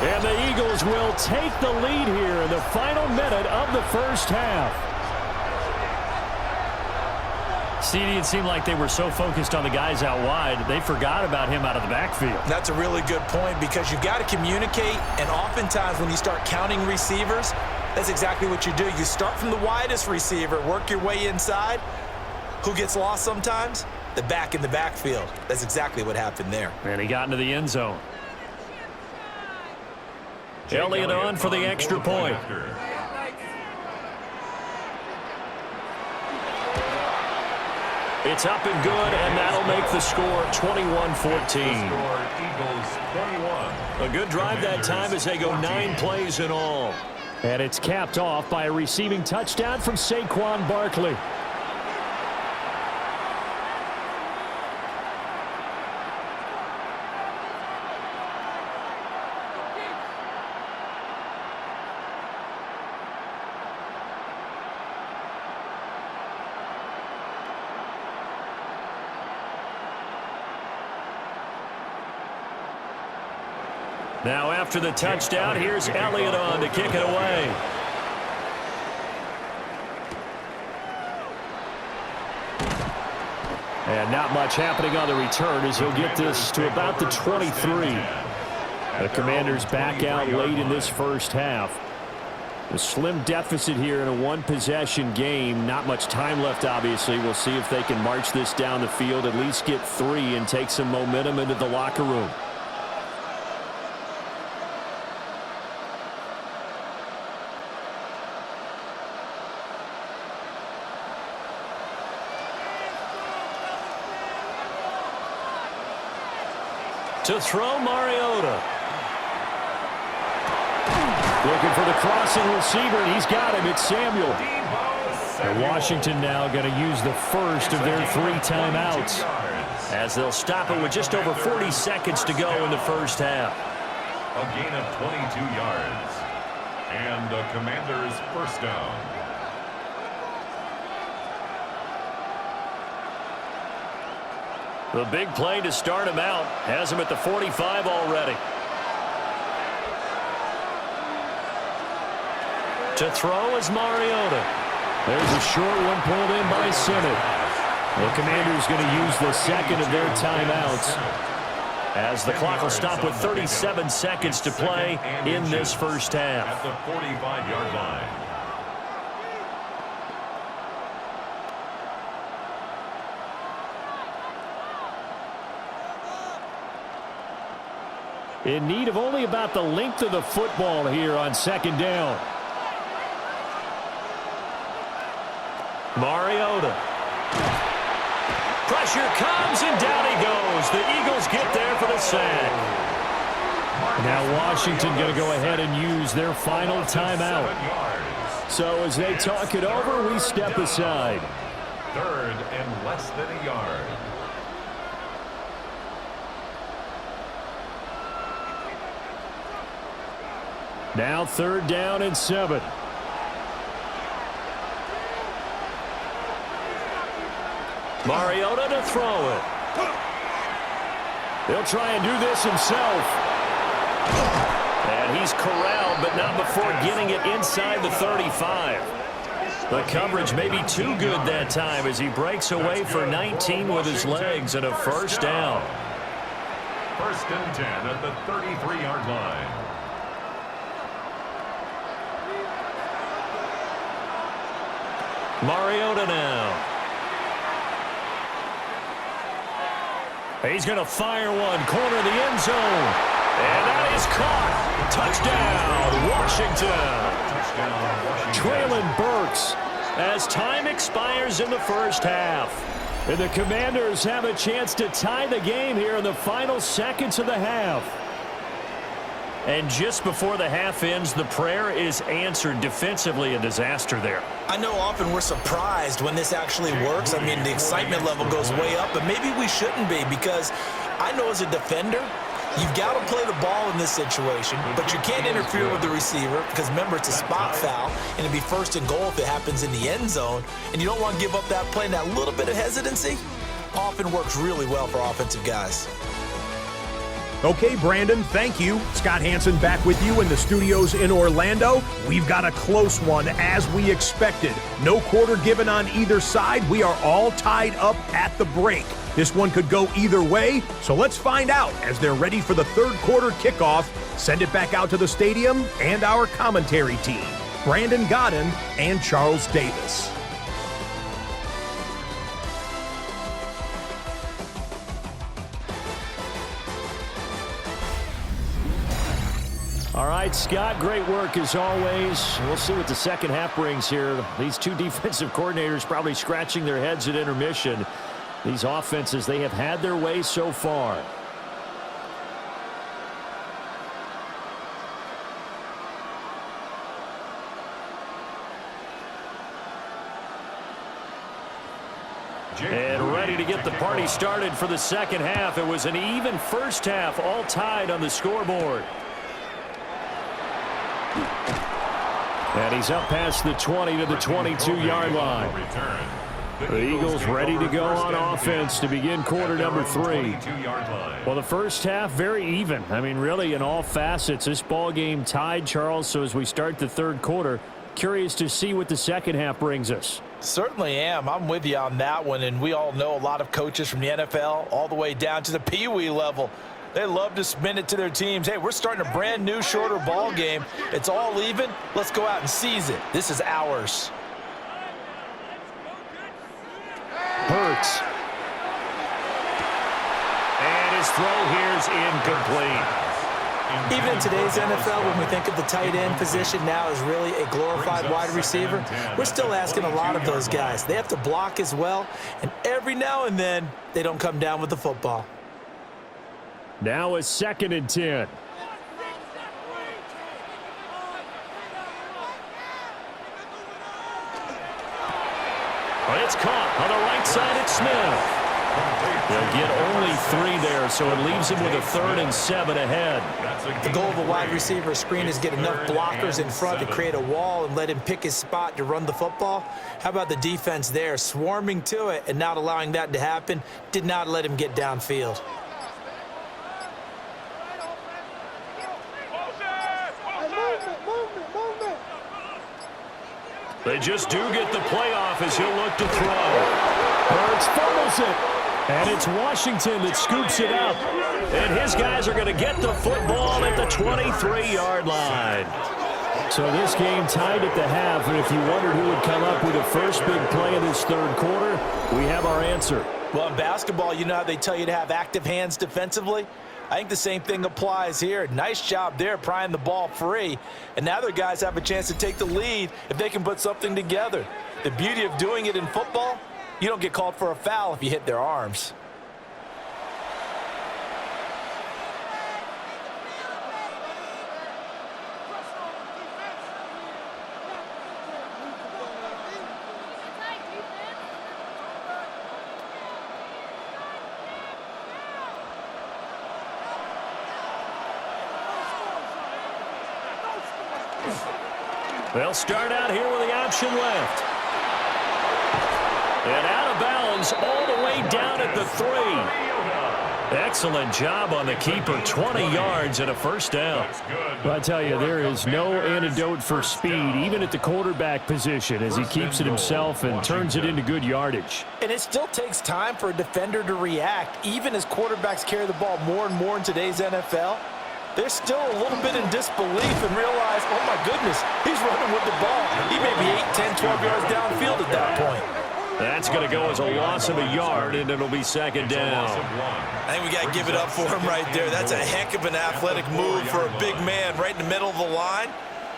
And the Eagles will take the lead here in the final minute of the first half. CD, it seemed like they were so focused on the guys out wide, they forgot about him out of the backfield. That's a really good point because you've got to communicate, and oftentimes when you start counting receivers, that's exactly what you do. You start from the widest receiver, work your way inside. Who gets lost sometimes? The back in the backfield. That's exactly what happened there. And he got into the end zone. Elliott on for the extra point. It's up and good, and that'll make the score 21-14. A good drive that time as they go 9 plays in all. And it's capped off by a receiving touchdown from Saquon Barkley. Now after the touchdown, here's Elliott on to kick it away. And not much happening on the return as he'll get this to about the 23. The Commanders back out late in this first half. A slim deficit here in a one-possession game. Not much time left, obviously. We'll see if they can march this down the field, at least get 3 and take some momentum into the locker room. To throw, Mariota. Looking for the crossing receiver, and he's got him. It's Samuel. And Washington now going to use the first of their 3 timeouts, as they'll stop it with just over 40 seconds to go in the first half. A gain of 22 yards. And the Commanders' first down. The big play to start him out has him at the 45 already. To throw is Mariota. There's a short one pulled in by Simmons. The Commanders going to use the second of their timeouts, as the clock will stop with 37 seconds to play in this first half. At the 45-yard line. In need of only about the length of the football here on second down. Mariota. Pressure comes, and down he goes. The Eagles get there for the sack. Now Washington going to go ahead and use their final timeout. So as they talk it over, we step aside. 3rd and less than a yard. Now 3rd down and 7. Mariota to throw it. He'll try and do this himself. And he's corralled, but not before getting it inside the 35. The coverage may be too good that time as he breaks away for 19 with his legs and a first down. 1st and 10 at the 33-yard line. Mariota now. He's going to fire one, corner of the end zone. And that is caught. Touchdown, Washington. Traylon Burks as time expires in the first half. And the Commanders have a chance to tie the game here in the final seconds of the half. And just before the half ends, the prayer is answered. Defensively, a disaster there. I know often we're surprised when this actually works. I mean, the excitement level goes way up, but maybe we shouldn't be, because I know as a defender, you've got to play the ball in this situation, but you can't interfere with the receiver because, remember, it's a spot foul, and it'd be 1st and goal if it happens in the end zone, and you don't want to give up that play. And that little bit of hesitancy often works really well for offensive guys. Okay, Brandon, thank you. Scott Hansen back with you in the studios in Orlando. We've got a close one, as we expected. No quarter given on either side. We are all tied up at the break. This one could go either way, so let's find out as they're ready for the third quarter kickoff. Send it back out to the stadium and our commentary team, Brandon Godden and Charles Davis. All right, Scott, great work as always. We'll see what the second half brings here. These two defensive coordinators probably scratching their heads at intermission. These offenses, they have had their way so far. And ready to get the party started for the second half. It was an even first half, all tied on the scoreboard. And he's up past the 20 to the 22-yard line. The Eagles ready to go on offense to begin quarter number 3. Well, the first half, very even. I mean, really, in all facets, this ball game tied, Charles. So as we start the third quarter, curious to see what the second half brings us. Certainly am. I'm with you on that one. And we all know a lot of coaches from the NFL all the way down to the Pee Wee level. They love to spin it to their teams. Hey, we're starting a brand new, shorter ball game. It's all even. Let's go out and seize it. This is ours. Hurts. And his throw here is incomplete. Even in today's NFL, when we think of the tight end position now as really a glorified wide receiver, we're still asking a lot of those guys. They have to block as well, and every now and then, they don't come down with the football. Now a 2nd and 10. Well, it's caught on the right side. It's Smith. They'll get only 3 there, so it leaves him with a 3rd and 7 ahead. The goal of a wide receiver screen is get enough blockers in front to create a wall and let him pick his spot to run the football. How about the defense there, swarming to it and not allowing that to happen? Did not let him get downfield. They just do get the playoff as he'll look to throw. Hurts fumbles it. And it's Washington that scoops it up. And his guys are going to get the football at the 23-yard line. So this game tied at the half, and if you wondered who would come up with the first big play in this third quarter, we have our answer. Well, in basketball, you know how they tell you to have active hands defensively? I think the same thing applies here. Nice job there prying the ball free. And now their guys have a chance to take the lead if they can put something together. The beauty of doing it in football, you don't get called for a foul if you hit their arms. They'll start out here with the option left. And out of bounds all the way down at the 3. Excellent job on the keeper. 20 yards and a first down. Well, I tell you, there is no antidote for speed, even at the quarterback position, as he keeps it himself and turns it into good yardage. And it still takes time for a defender to react, even as quarterbacks carry the ball more and more in today's NFL. They're still a little bit in disbelief and realize, oh my goodness, he's running with the ball. He may be 8, 10, 12 yards downfield at that point. That's going to go as a loss of a yard, and it'll be second down. I think we got to give it up for him right there. That's a heck of an athletic move for a big man right in the middle of the line.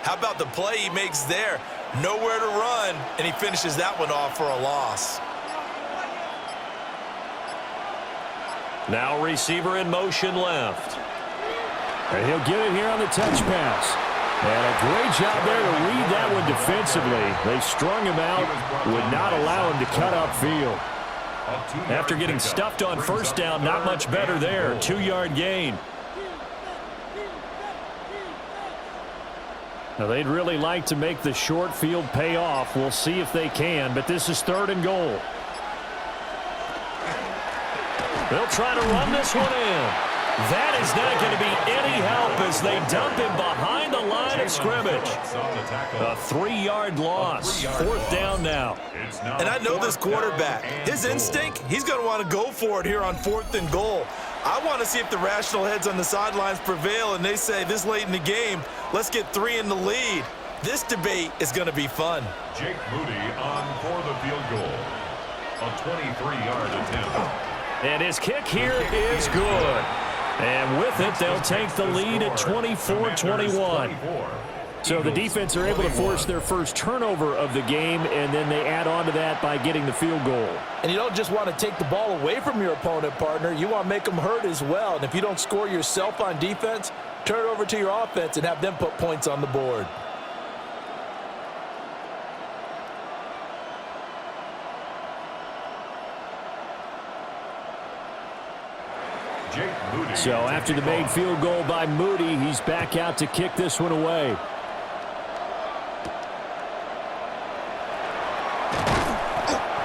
How about the play he makes there? Nowhere to run, and he finishes that one off for a loss. Now receiver in motion left. And he'll get it here on the touch pass. And a great job there to read that one defensively. They strung him out, would not allow him to cut upfield. After getting stuffed on first down, not much better there. 2-yard gain. Now, they'd really like to make the short field pay off. We'll see if they can, but this is 3rd and goal. They'll try to run this one in. That is not going to be any help as they dump him behind the line of scrimmage. A 3-yard loss. 4th down now. And I know this quarterback. His instinct, he's going to want to go for it here on 4th and goal. I want to see if the rational heads on the sidelines prevail and they say this late in the game, let's get 3 in the lead. This debate is going to be fun. Jake Moody on for the field goal. A 23-yard attempt. And his kick here is good. And with it, they'll take the lead at 24-21. So the defense are able to force their first turnover of the game, and then they add on to that by getting the field goal. And you don't just want to take the ball away from your opponent, partner. You want to make them hurt as well. And if you don't score yourself on defense, turn it over to your offense and have them put points on the board. So after the made field goal by Moody, he's back out to kick this one away.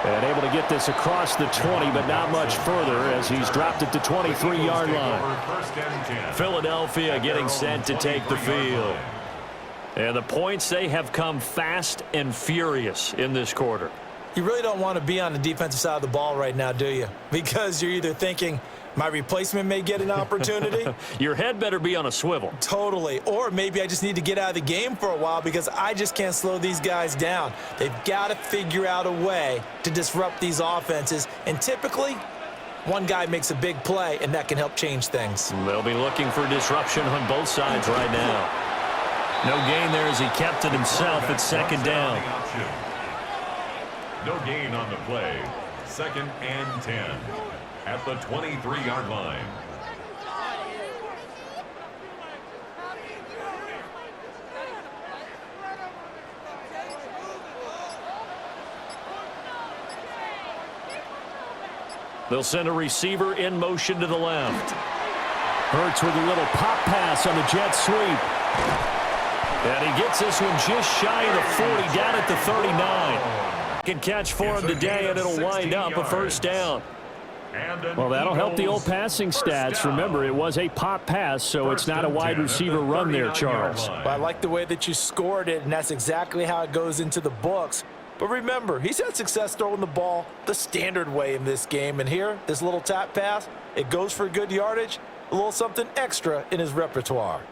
And able to get this across the 20, but not much further as he's dropped it to 23-yard line. Philadelphia getting set to take the field. And the points, they have come fast and furious in this quarter. You really don't want to be on the defensive side of the ball right now, do you? Because you're either thinking, my replacement may get an opportunity. Your head better be on a swivel. Totally. Or maybe I just need to get out of the game for a while because I just can't slow these guys down. They've got to figure out a way to disrupt these offenses. And typically, one guy makes a big play, and that can help change things. They'll be looking for disruption on both sides right now. No gain there as he kept it himself at 2nd down. No gain on the play. 2nd and 10. At the 23-yard line. They'll send a receiver in motion to the left. Hurts with a little pop pass on the jet sweep. And he gets this one just shy of the 40, down at the 39. Can catch for him today, and it'll wind up a 1st down. Well, that'll help the old passing stats. Remember, it was a pop pass, so it's not a wide receiver run there, Charles. Well, I like the way that you scored it, and that's exactly how it goes into the books. But remember, he's had success throwing the ball the standard way in this game. And here, this little tap pass, it goes for good yardage, a little something extra in his repertoire.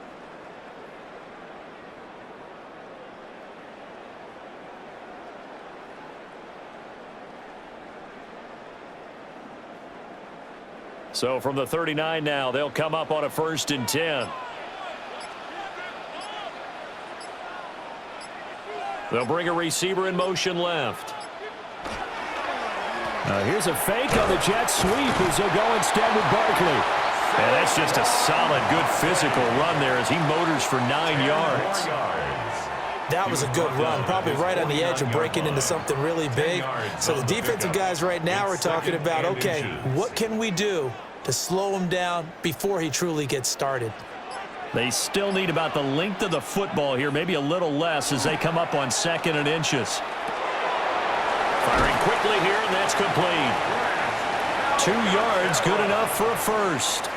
So from the 39 now, they'll come up on a 1st and 10. They'll bring a receiver in motion left. Here's a fake on the jet sweep as they'll go instead with Barkley. And that's just a solid, good physical run there as he motors for 9 yards. That was a good run, probably right on the edge of breaking into something really big. So the defensive guys right now are talking about, okay, what can we do to slow him down before he truly gets started? They still need about the length of the football here, maybe a little less as they come up on 2nd and inches. Firing quickly here, and that's complete. 2 yards, good enough for a 1st.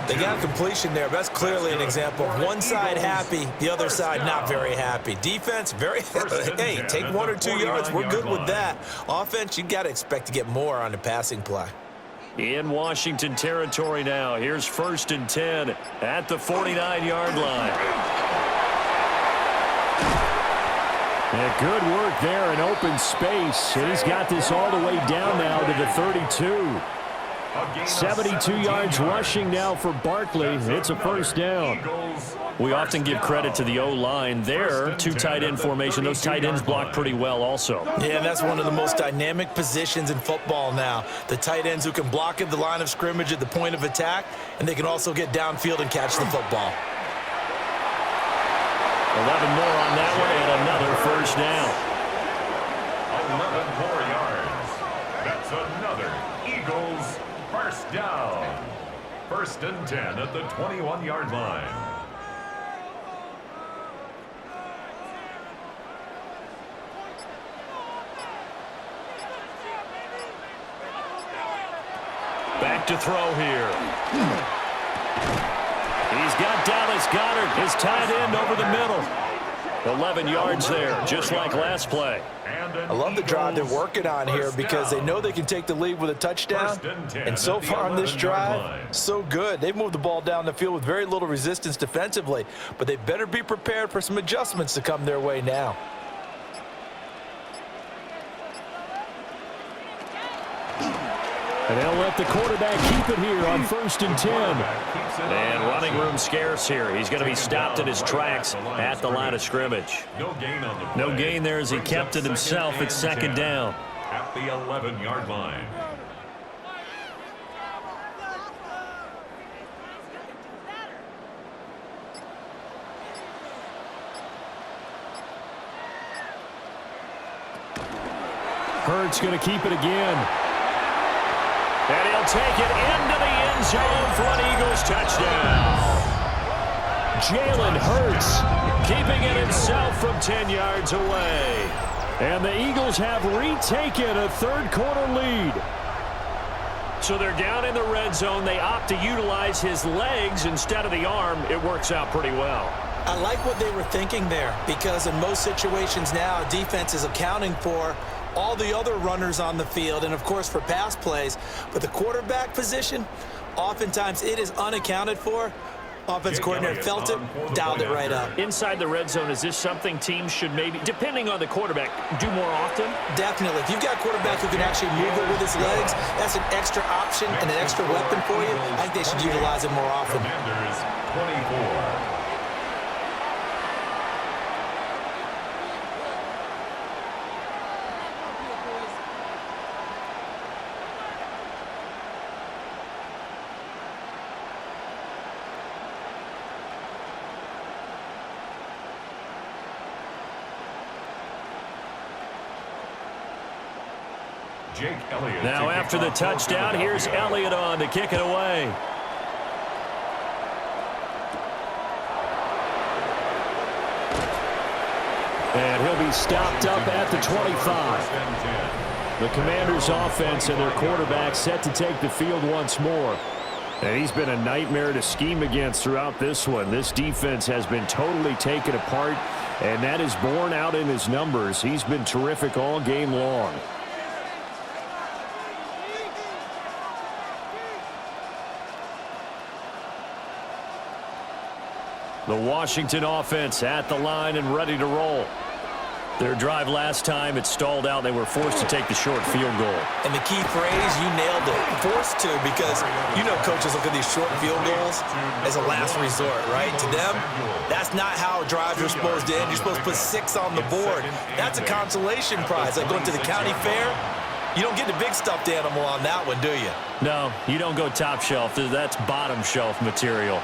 They got a completion there, but that's clearly an example of one side happy, the other side not very happy. Defense, very, hey, take 1 or 2 yards, we're good with that. Offense, you got to expect to get more on the passing play. In Washington territory now, here's 1st and 10 at the 49-yard line. Yeah, good work there in open space. And he's got this all the way down now to the 32. 72 yards rushing now for Barkley. It's a 1st down. We often give credit to the O-line there. 2 tight end formation. Those tight ends block pretty well also. Yeah, that's one of the most dynamic positions in football now. The tight ends who can block at the line of scrimmage at the point of attack, and they can also get downfield and catch the football. 11 more on that one, and another 1st down. 11 more yards. That's another Eagles 1st down. 1st and 10 at the 21-yard line. Back to throw here. He's got Dallas Goedert, his tight end, over the middle. 11 yards there, just like last play. I love the drive they're working on here because they know they can take the lead with a touchdown. And so far on this drive, so good. They've moved the ball down the field with very little resistance defensively, but they better be prepared for some adjustments to come their way now. And they'll let the quarterback keep it here on 1st and 10. And running room scarce here. He's going to be stopped in his tracks at the line of scrimmage. No gain there as he kept it himself at 2nd down. At the 11-yard line. Hurts going to keep it again. And he'll take it into the end zone for an Eagles touchdown. Jalen Hurts keeping it himself from 10 yards away. And the Eagles have retaken a third-quarter lead. So they're down in the red zone. They opt to utilize his legs instead of the arm. It works out pretty well. I like what they were thinking there because in most situations now, defense is accounting for all the other runners on the field and, of course, for pass plays. But the quarterback position, oftentimes it is unaccounted for. Offense coordinator felt it, dialed it right up. Inside the red zone, is this something teams should maybe, depending on the quarterback, do more often? Definitely. If you've got a quarterback who can actually move it with his legs, that's an extra option and an extra weapon for you. I think they should utilize it more often. Commanders 24. Now after the touchdown, here's Elliott on to kick it away. And he'll be stopped up at the 25. The Commanders' offense and their quarterback set to take the field once more. And he's been a nightmare to scheme against throughout this one. This defense has been totally taken apart, and that is borne out in his numbers. He's been terrific all game long. The Washington offense at the line and ready to roll. Their drive last time, it stalled out. They were forced to take the short field goal. And the key phrase, you nailed it. Forced to, because you know coaches look at these short field goals as a last resort, right? To them, that's not how drives are supposed to end. You're supposed to put 6 on the board. That's a consolation prize. Like going to the county fair, you don't get the big stuffed animal on that one, do you? No, you don't go top shelf. That's bottom shelf material.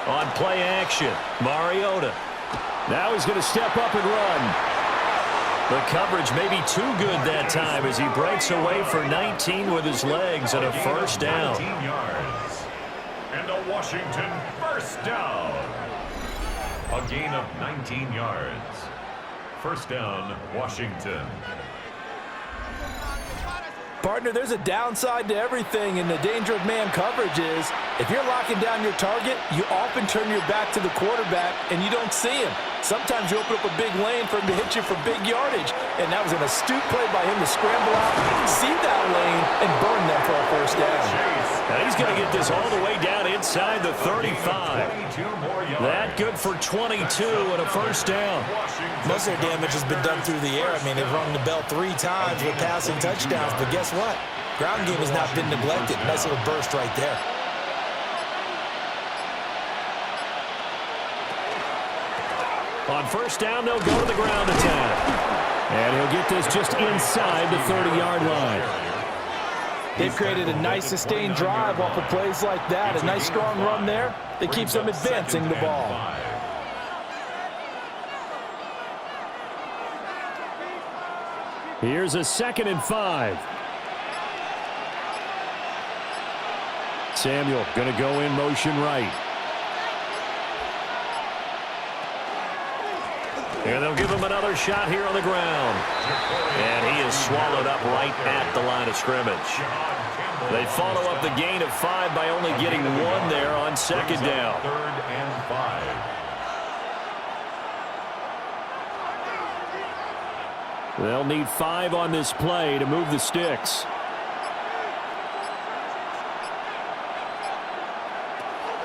On play action, Mariota. Now he's going to step up and run. The coverage may be too good that time as he breaks away for 19 with his legs and a first down. 19 yards. And a Washington first down. A gain of 19 yards. First down, Washington. Partner, there's a downside to everything, and the danger of man coverage is if you're locking down your target, you often turn your back to the quarterback and you don't see him. Sometimes you open up a big lane for him to hit you for big yardage, and that was an astute play by him to scramble out, see that lane, and burn them for a first down. Now he's going to get this all the way down inside the 35. That good for 22 and a first down. Most of their damage has been done through the air. I mean, they've rung the bell 3 times with passing touchdowns, but guess what? Ground game has not been neglected. Nice little burst right there. On first down, they'll go to the ground attack. And he'll get this just inside the 30-yard line. They've created a nice sustained drive off of plays like that. A nice strong run there that keeps them advancing the ball. Here's a 2nd and 5. Samuel going to go in motion right. And they'll give him another shot here on the ground. And he is swallowed up right at the line of scrimmage. They follow up the gain of 5 by only getting 1 there on second down. 3rd and 5. They'll need 5 on this play to move the sticks.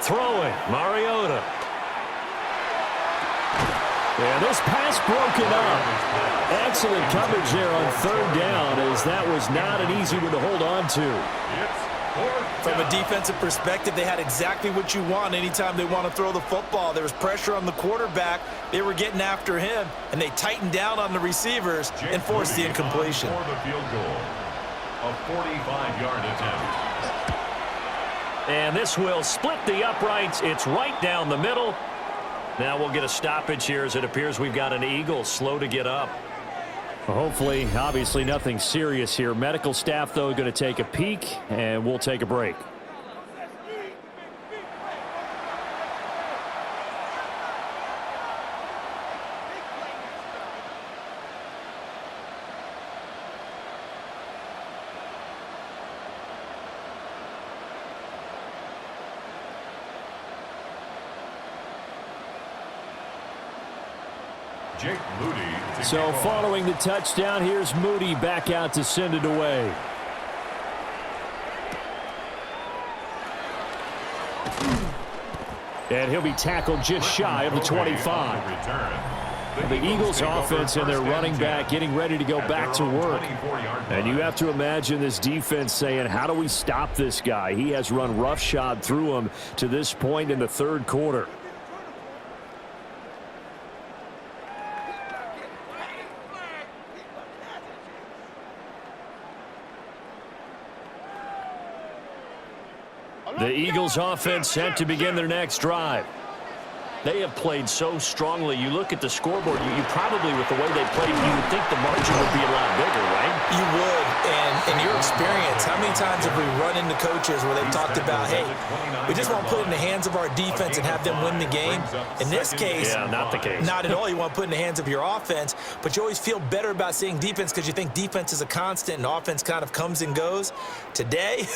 Throwing, Mariota. And this pass broken up. Excellent coverage there on 3rd down, as that was not an easy one to hold on to. From a defensive perspective, they had exactly what you want anytime they want to throw the football. There was pressure on the quarterback. They were getting after him, and they tightened down on the receivers and forced the incompletion. For the field goal, a 45-yard attempt. And this will split the uprights. It's right down the middle. Now we'll get a stoppage here, as it appears we've got an Eagle slow to get up. Hopefully, obviously nothing serious here. Medical staff, though, going to take a peek, and we'll take a break. Jake Moody. So following the touchdown, here's Moody back out to send it away. And he'll be tackled just shy of the 25. The Eagles offense and their running back getting ready to go back to work. And you have to imagine this defense saying, how do we stop this guy? He has run roughshod through him to this point in the 3rd quarter. The Eagles offense set to begin their next drive. They have played so strongly. You look at the scoreboard, you probably, with the way they played, you would think the margin would be a lot bigger, right? You would, and in your experience, how many times have we run into coaches where they've talked about, hey, we just want to put it in the hands of our defense and have them win the game? In this case, yeah, not the case. Not at all. You want to put it in the hands of your offense, but you always feel better about seeing defense because you think defense is a constant and offense kind of comes and goes. Today,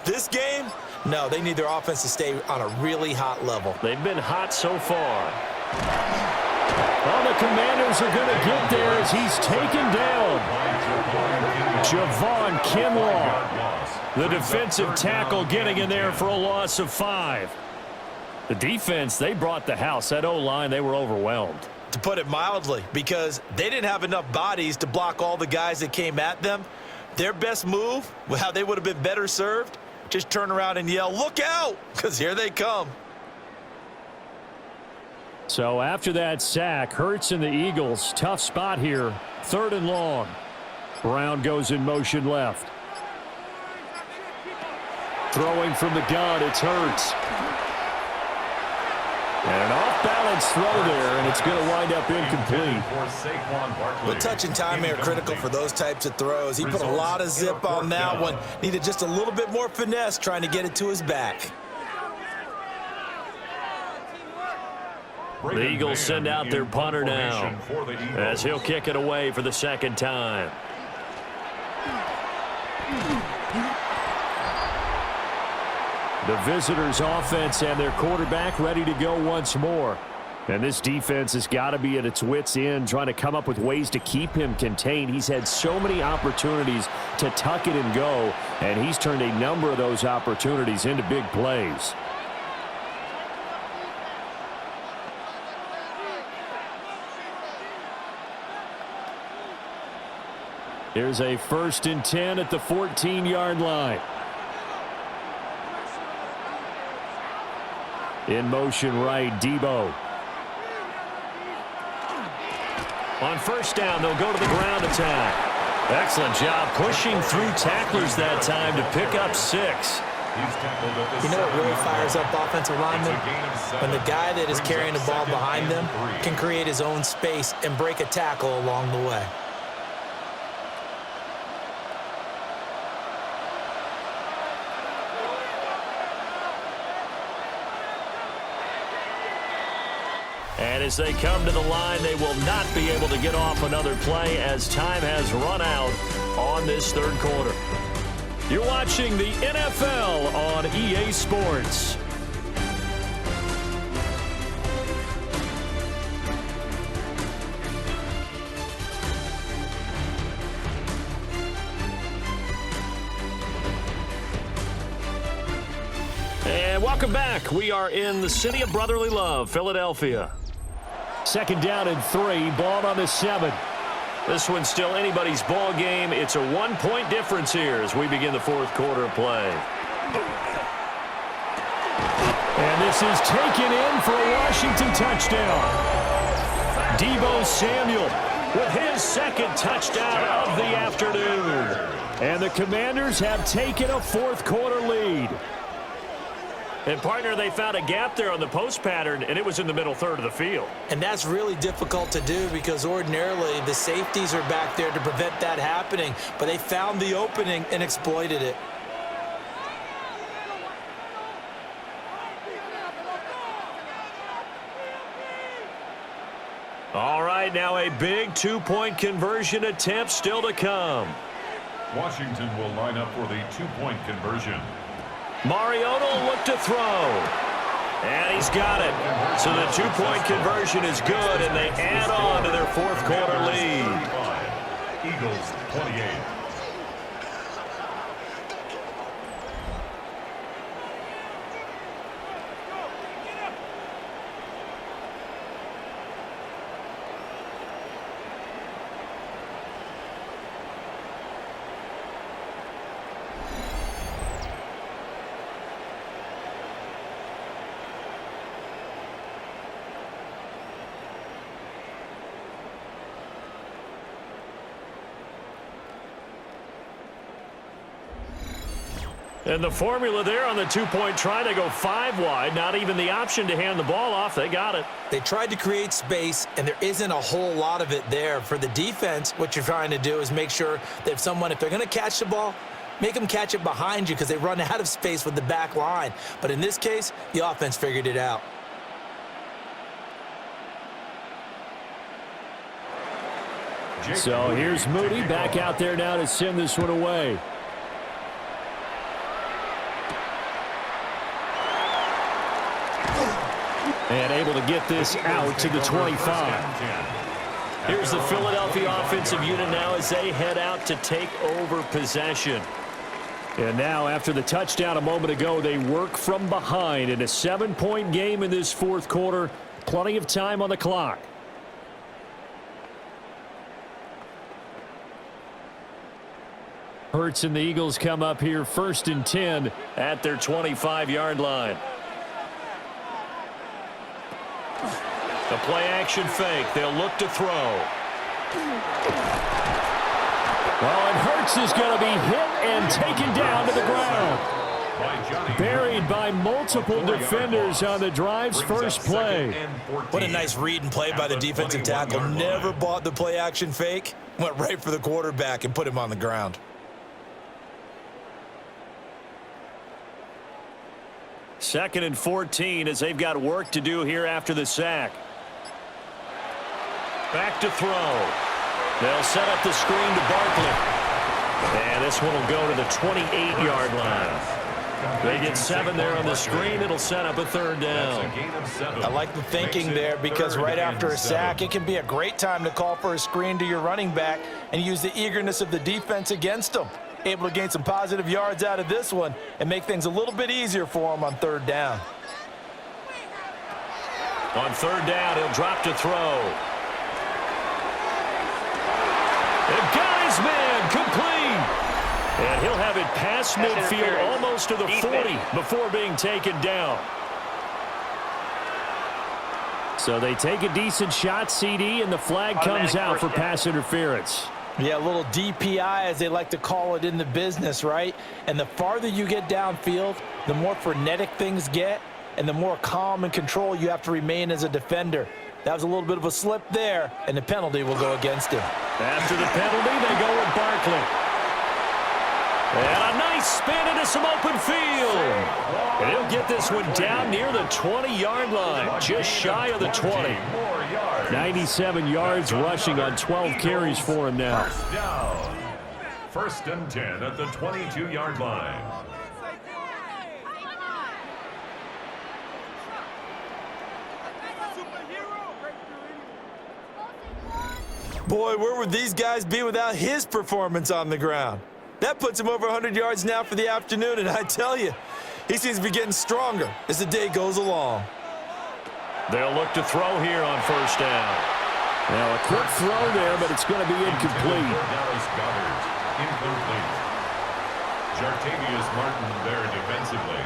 this game, no, they need their offense to stay on a really hot level. They've been hot so far. Well, the Commanders are going to get there as he's taken down. Javon Kinlaw, the defensive tackle, getting in there for a loss of 5. The defense, they brought the house. That O-line, they were overwhelmed. To put it mildly, because they didn't have enough bodies to block all the guys that came at them. Their best move, how they would have been better served, just turn around and yell, look out, because here they come. So after that sack, Hurts and the Eagles, tough spot here, 3rd and long. Brown goes in motion left. Throwing from the gun, it's Hurts. And an off-balance throw there, and it's going to wind up incomplete. The touch and time are critical for those types of throws. He put a lot of zip on that one. Needed just a little bit more finesse trying to get it to his back. The Eagles send out their punter now, as he'll kick it away for the 2nd time. The visitors' offense and their quarterback ready to go once more. And this defense has got to be at its wits' end, trying to come up with ways to keep him contained. He's had so many opportunities to tuck it and go, and he's turned a number of those opportunities into big plays. Here's a 1st and 10 at the 14-yard line. In motion right, Debo. On 1st down, they'll go to the ground attack. Excellent job pushing through tacklers that time to pick up 6. You know what really fires up offensive linemen? When the guy that is carrying the ball behind them can create his own space and break a tackle along the way. And as they come to the line, they will not be able to get off another play as time has run out on this third quarter. You're watching the NFL on EA Sports. And welcome back. We are in the city of brotherly love, Philadelphia. Second down and 3, ball on the 7. This one's still anybody's ball game. It's a 1-point difference here as we begin the fourth quarter of play. And this is taken in for a Washington touchdown. Deebo Samuel with his second touchdown of the afternoon. And the Commanders have taken a fourth quarter lead. And, partner, they found a gap there on the post pattern, and it was in the middle third of the field. And that's really difficult to do because ordinarily the safeties are back there to prevent that happening. But they found the opening and exploited it. All right, now a big two-point conversion attempt still to come. Washington will line up for the two-point conversion. Mariota will look to throw. And he's got it. So the two-point conversion is good, and they add on to their fourth quarter lead. Eagles 28. And the formula there on the two-point try to go 5 wide. Not even the option to hand the ball off. They got it. They tried to create space, and there isn't a whole lot of it there. For the defense, what you're trying to do is make sure that if they're going to catch the ball, make them catch it behind you because they run out of space with the back line. But in this case, the offense figured it out. So here's Moody back out there now to send this one away. And able to get this out to the 25. Here's the Philadelphia offensive unit now as they head out to take over possession. And now after the touchdown a moment ago, they work from behind in a 7-point game in this fourth quarter. Plenty of time on the clock. Hurts and the Eagles come up here 1st and 10 at their 25-yard line. The play action fake. They'll look to throw. Well, and Hurts is going to be hit and taken down to the ground. Buried by multiple defenders on the drive's first play. What a nice read and play by the defensive tackle. Never bought the play action fake. Went right for the quarterback and put him on the ground. Second and 14 as they've got work to do here after the sack. Back to throw. They'll set up the screen to Barkley. And this one will go to the 28-yard line. They get 7 there on the screen. It'll set up a third down. I like the thinking there because right after a sack, it can be a great time to call for a screen to your running back and use the eagerness of the defense against them. Able to gain some positive yards out of this one and make things a little bit easier for him on third down. On third down, he'll drop to throw. And got his man complete. And he'll have it past midfield almost to the 40 before being taken down. So they take a decent shot, CD, and the flag comes out for pass interference. Yeah, a little DPI, as they like to call it in the business, right? And the farther you get downfield, the more frenetic things get, and the more calm and control you have to remain as a defender. That was a little bit of a slip there, and the penalty will go against him. After the penalty, they go with Barkley. And a nice spin into some open field. And he'll get this one down near the 20-yard line, just shy of the 20. 97 yards rushing on 12 carries for him now. First down. First and 10 at the 22-yard line. Boy, where would these guys be without his performance on the ground? That puts him over 100 yards now for the afternoon, and I tell you, he seems to be getting stronger as the day goes along. They'll look to throw here on first down. Now, a quick throw there, but it's going to be incomplete. Dallas Goddard, incomplete. Jartavius Martin there defensively.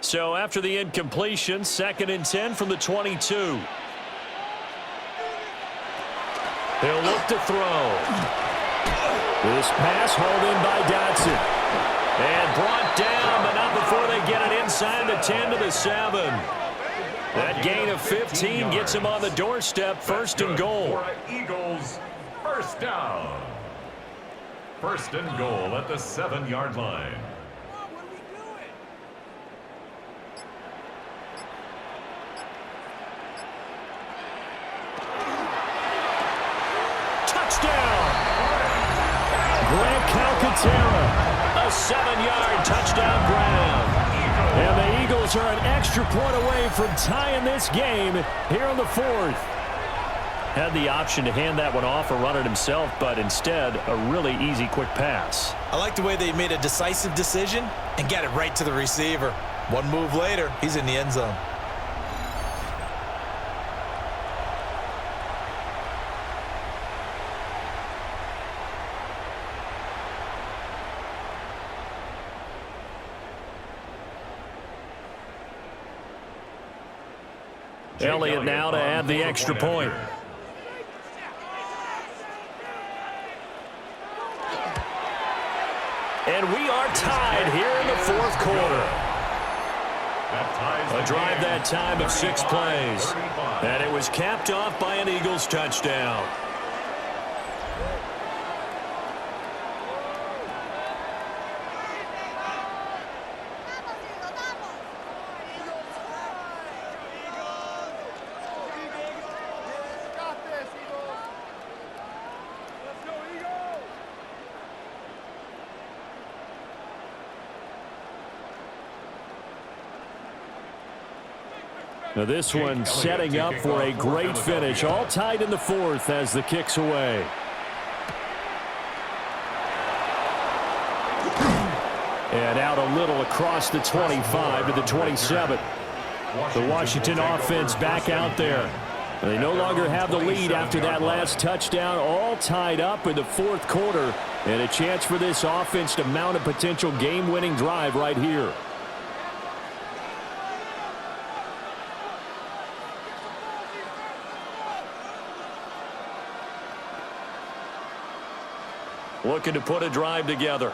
So after the incompletion, 2nd and 10 from the 22. They'll look to throw. This pass hauled in by Dotson. And brought down, but not before they get it inside the 10 to the 7. That gain of 15 gets him on the doorstep, 1st and goal. Eagles, first down. 1st and goal at the 7-yard line. A 7-yard touchdown grab. And the Eagles are an extra point away from tying this game here in the 4th. Had the option to hand that one off or run it himself, but instead, a really easy, quick pass. I like the way they made a decisive decision and got it right to the receiver. One move later, he's in the end zone. Elliott now to add the extra point. And we are tied here in the 4th quarter. A drive that time of 6 plays. And it was capped off by an Eagles touchdown. Now this one setting up for a great finish. All tied in the 4th as the kick's away. And out a little across the 25 to the 27. The Washington offense back out there. They no longer have the lead after that last touchdown. All tied up in the 4th quarter. And a chance for this offense to mount a potential game-winning drive right here. Looking to put a drive together.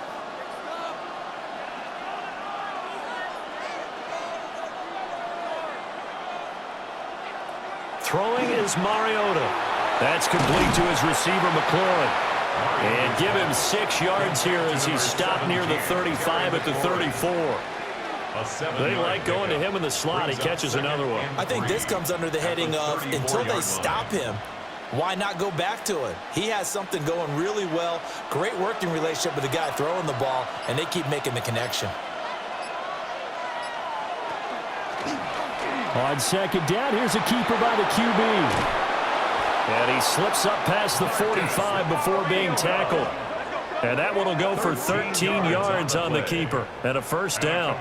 Throwing is Mariota. That's complete to his receiver, McLaurin. And give him 6 yards here as he's stopped near the 35 at the 34. They like going to him in the slot. He catches another one. I think this comes under the heading of until they stop him, why not go back to it? He has something going really well. Great working relationship with the guy throwing the ball, and they keep making the connection. On 2nd down, here's a keeper by the QB. And he slips up past the 45 before being tackled. And that one will go for 13 yards on the keeper and a 1st down.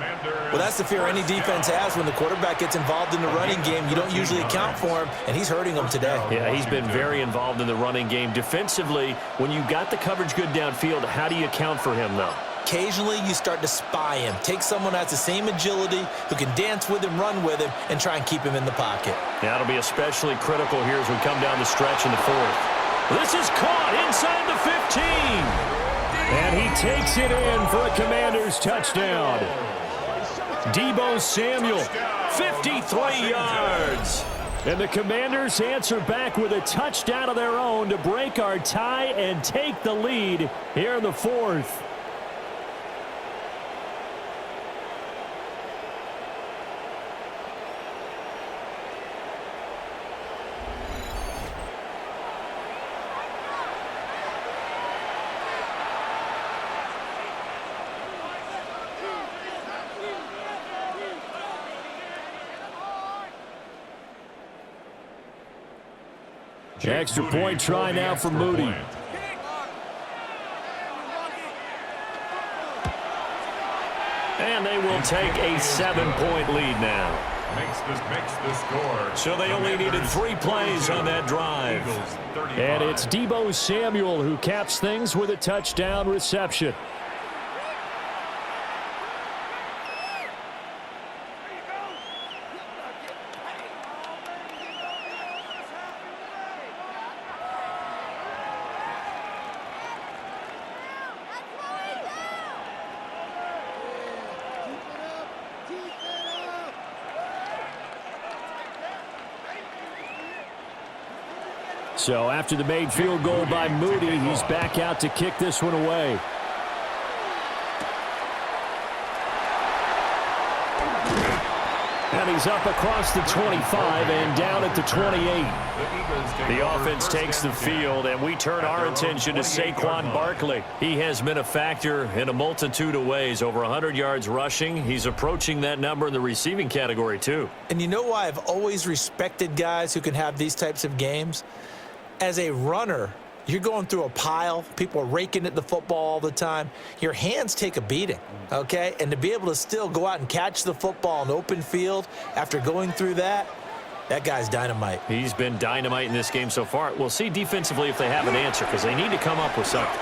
Well, that's the fear any defense has when the quarterback gets involved in the running game. You don't usually account for him, and he's hurting them today. Yeah, he's been very involved in the running game. Defensively, when you got the coverage good downfield, how do you account for him, though? Occasionally, you start to spy him. Take someone who has the same agility, who can dance with him, run with him, and try and keep him in the pocket. That'll be especially critical here as we come down the stretch in the 4th. This is caught inside the 15. And he takes it in for a Commanders touchdown. Deebo Samuel, 53 yards. And the Commanders answer back with a touchdown of their own to break our tie and take the lead here in the fourth. Extra point try now for Moody. And they will take a 7-point lead now. Makes the score. So they only needed 3 plays on that drive. And it's Deebo Samuel who caps things with a touchdown reception. So after the made field goal by Moody, he's back out to kick this one away. And he's up across the 25 and down at the 28. The offense takes the field, and we turn our attention to Saquon Barkley. He has been a factor in a multitude of ways. Over 100 yards rushing. He's approaching that number in the receiving category, too. And you know why I've always respected guys who can have these types of games? As a runner, you're going through a pile. People are raking at the football all the time. Your hands take a beating, okay? And to be able to still go out and catch the football in open field after going through that, that guy's dynamite. He's been dynamite in this game so far. We'll see defensively if they have an answer, because they need to come up with something.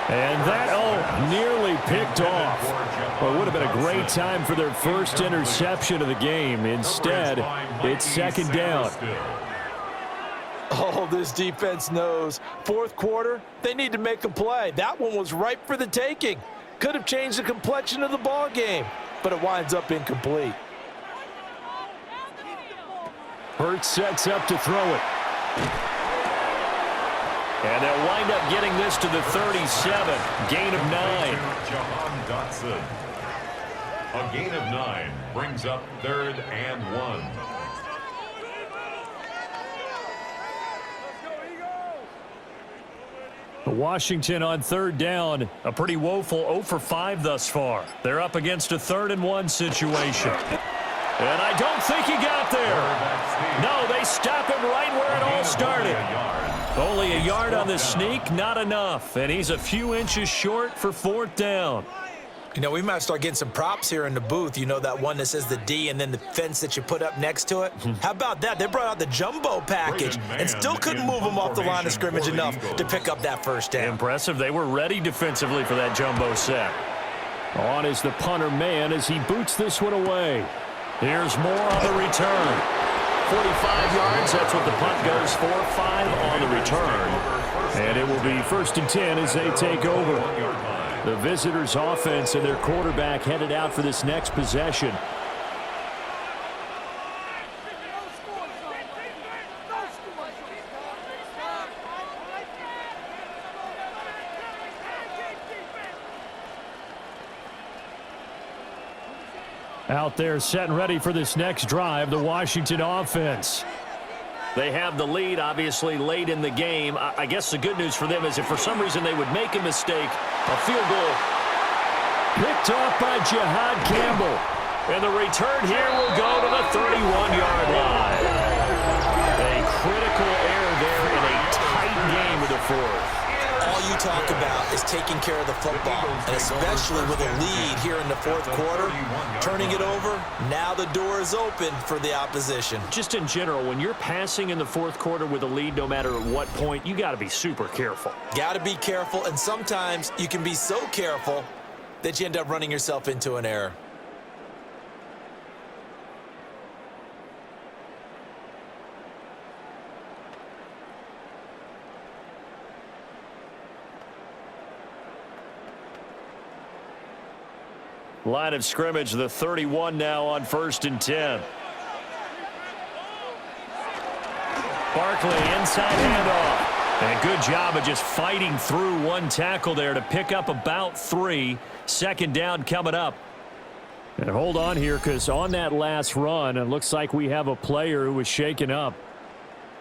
And that, nearly picked off. Well, it would have been a great time for their first interception of the game. Instead, it's second down. Oh, this defense knows. Fourth quarter, they need to make a play. That one was ripe for the taking. Could have changed the complexion of the ball game, but it winds up incomplete. Hurts sets up to throw it. And they'll wind up getting this to the 37. Gain of 9. A gain of 9 brings up 3rd and 1. Washington on 3rd down. A pretty woeful 0 for 5 thus far. They're up against a 3rd and 1 situation. And I don't think he got there. No, they stop him right where it all started. Only a yard on the sneak, not enough. And he's a few inches short for 4th down. You know, we might start getting some props here in the booth. You know, that one that says the D and then the fence that you put up next to it? How about that? They brought out the jumbo package and still couldn't move them off the line of scrimmage enough to pick up that first down. Impressive. They were ready defensively for that jumbo set. On is the punter man as he boots this one away. Here's more on the return. 45 yards, that's what the punt goes for. 5 on the return. And it will be 1st and 10 as they take over. The visitors' offense and their quarterback headed out for this next possession. Out there set and ready for this next drive, the Washington offense. They have the lead, obviously, late in the game. I guess the good news for them is if for some reason they would make a mistake, a field goal picked off by Jihad Campbell. And the return here will go to the 31-yard line. A critical error there in a tight game of the fourth. All you talk about is taking care of the football, and especially with a lead here in the fourth quarter, turning it over, now the door is open for the opposition. Just in general, when you're passing in the fourth quarter with a lead, no matter at what point, you got to be super careful. Got to be careful, and sometimes you can be so careful that you end up running yourself into an error. Line of scrimmage, the 31 now on 1st and 10. Barkley, inside handoff. And good job of just fighting through one tackle there to pick up about 3. Second down coming up. And hold on here, because on that last run, it looks like we have a player who was shaken up.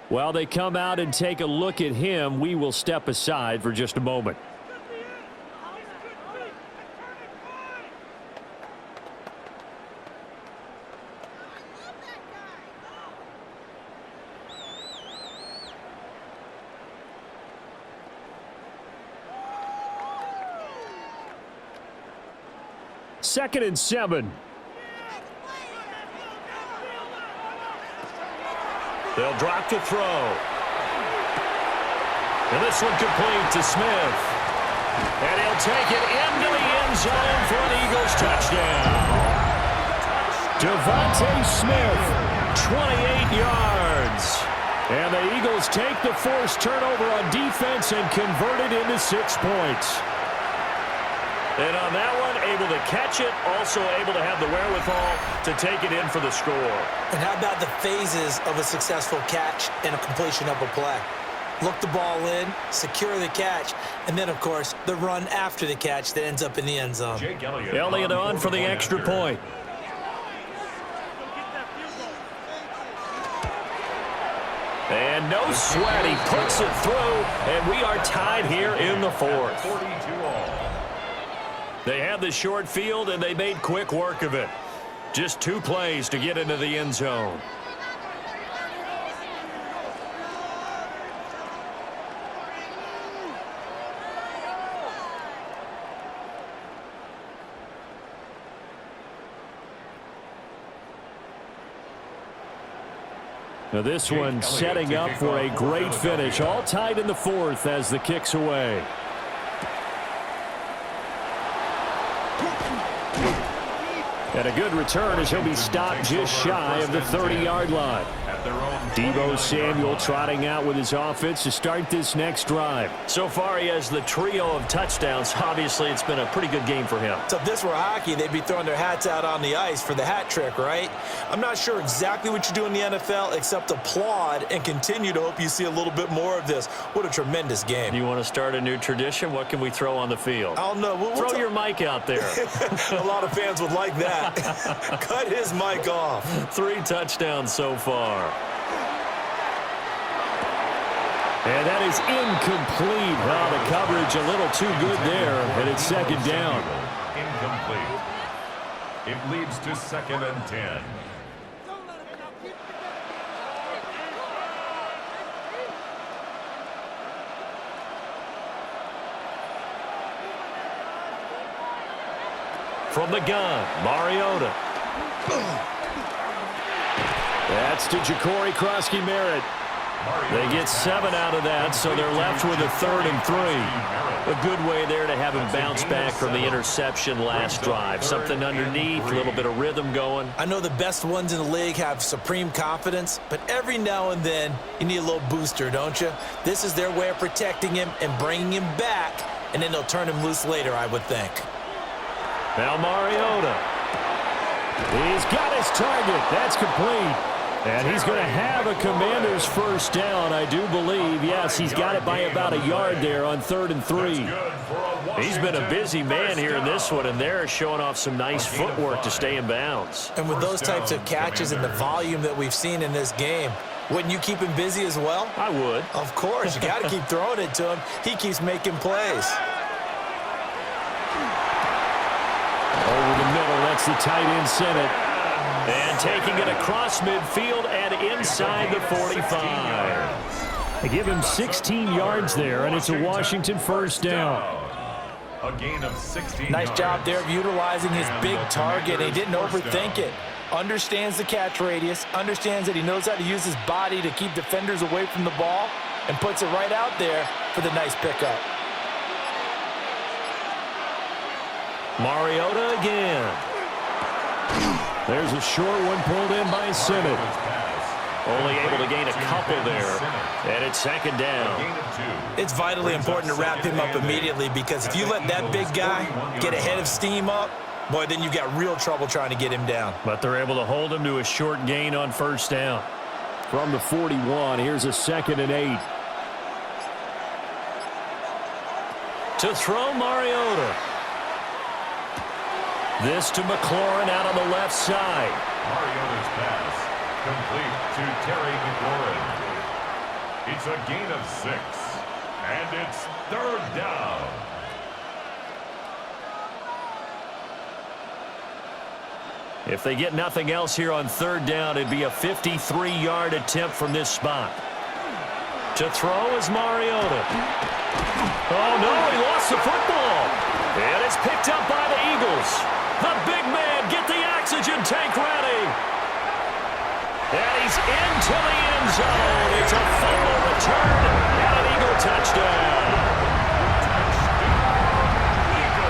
While they come out and take a look at him, we will step aside for just a moment. Second and 7. They'll drop to throw. And this one complete to Smith. And he'll take it into the end zone for an Eagles touchdown. Devontae Smith, 28 yards. And the Eagles take the forced turnover on defense and convert it into 6 points. And on that one, able to catch it, also able to have the wherewithal to take it in for the score. And how about the phases of a successful catch and a completion of a play? Look the ball in, secure the catch, and then, of course, the run after the catch that ends up in the end zone. Elliott on for the extra point. And no sweat, he puts it through, and we are tied here in the 4th. 42-all. They had the short field, and they made quick work of it. Just 2 plays to get into the end zone. Now this one setting up for a great finish. All tied in the 4th as the kick's away. And a good return as he'll be stopped just shy of the 30-yard line. Deebo Samuel trotting out with his offense to start this next drive. So far, he has the trio of touchdowns. Obviously, it's been a pretty good game for him. So if this were hockey, they'd be throwing their hats out on the ice for the hat trick, right? I'm not sure exactly what you do in the NFL except applaud and continue to hope you see a little bit more of this. What a tremendous game. You want to start a new tradition? What can we throw on the field? I don't know. Throw your mic out there. A lot of fans would like that. Cut his mic off. 3 touchdowns so far. And that is incomplete. Well, the coverage a little too good there, and it's second down. Incomplete. It leads to 2nd and 10. From the gun, Mariota. That's to Ja'Cory Krosky-Merritt. They get 7 out of that, so they're left with a 3rd and 3. A good way there to have him bounce back from the interception last drive. Something underneath, a little bit of rhythm going. I know the best ones in the league have supreme confidence, but every now and then you need a little booster, don't you? This is their way of protecting him and bringing him back, and then they'll turn him loose later, I would think. Now Mariota. He's got his target. That's complete. And he's going to have a Commander's first down, I do believe. Yes, he's got it by about a yard there on 3rd and 3. He's been a busy man here in this one, and they're showing off some nice footwork to stay in bounds. And with those types of catches and the volume that we've seen in this game, wouldn't you keep him busy as well? I would. Of course. You got to keep throwing it to him. He keeps making plays. Over the middle, that's the tight end Senate. And taking it across midfield and inside the 45. They give him 16 yards there, and it's a Washington first down. A gain of 16 Nice yards. job there of utilizing his big target. He didn't overthink it. Understands the catch radius, understands that he knows how to use his body to keep defenders away from the ball, and puts it right out there for the nice pickup. Mariota again. There's a short one pulled in by Simmons. Only able to gain a couple there. And it's second down. It's vitally important to wrap him up immediately, because if you let that big guy get ahead of steam up, boy, then you've got real trouble trying to get him down. But they're able to hold him to a short gain on first down. from the 41. Here's a 2nd and 8. To throw, Mariota. This to McLaurin out on the left side. Mariota's pass complete to Terry McLaurin. It's a gain of 6, and it's 3rd down. If they get nothing else here on 3rd down, it'd be a 53-yard attempt from this spot. To throw is Mariota. Oh, no, he lost the football. And it's picked up by the Eagles. The big man, get the oxygen tank ready. And he's into the end zone. It's a fumble return and an Eagle touchdown.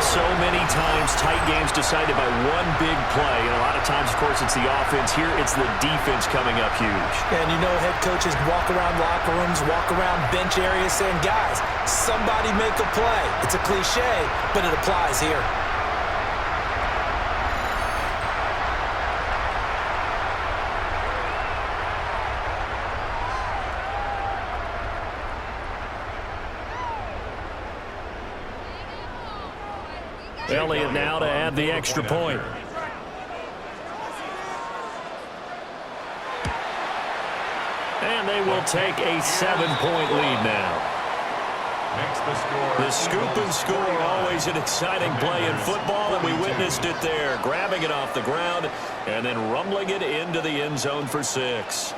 So many times tight games decided by one big play. And a lot of times, of course, it's the offense. Here, it's the defense coming up huge. And you know head coaches walk around locker rooms, walk around bench areas saying, guys, somebody make a play. It's a cliche, but it applies here. Elliott now to add the extra point. And they will take a 7-point lead now. The scoop and score, always an exciting play in football, and we witnessed it there. Grabbing it off the ground and then rumbling it into the end zone for 6.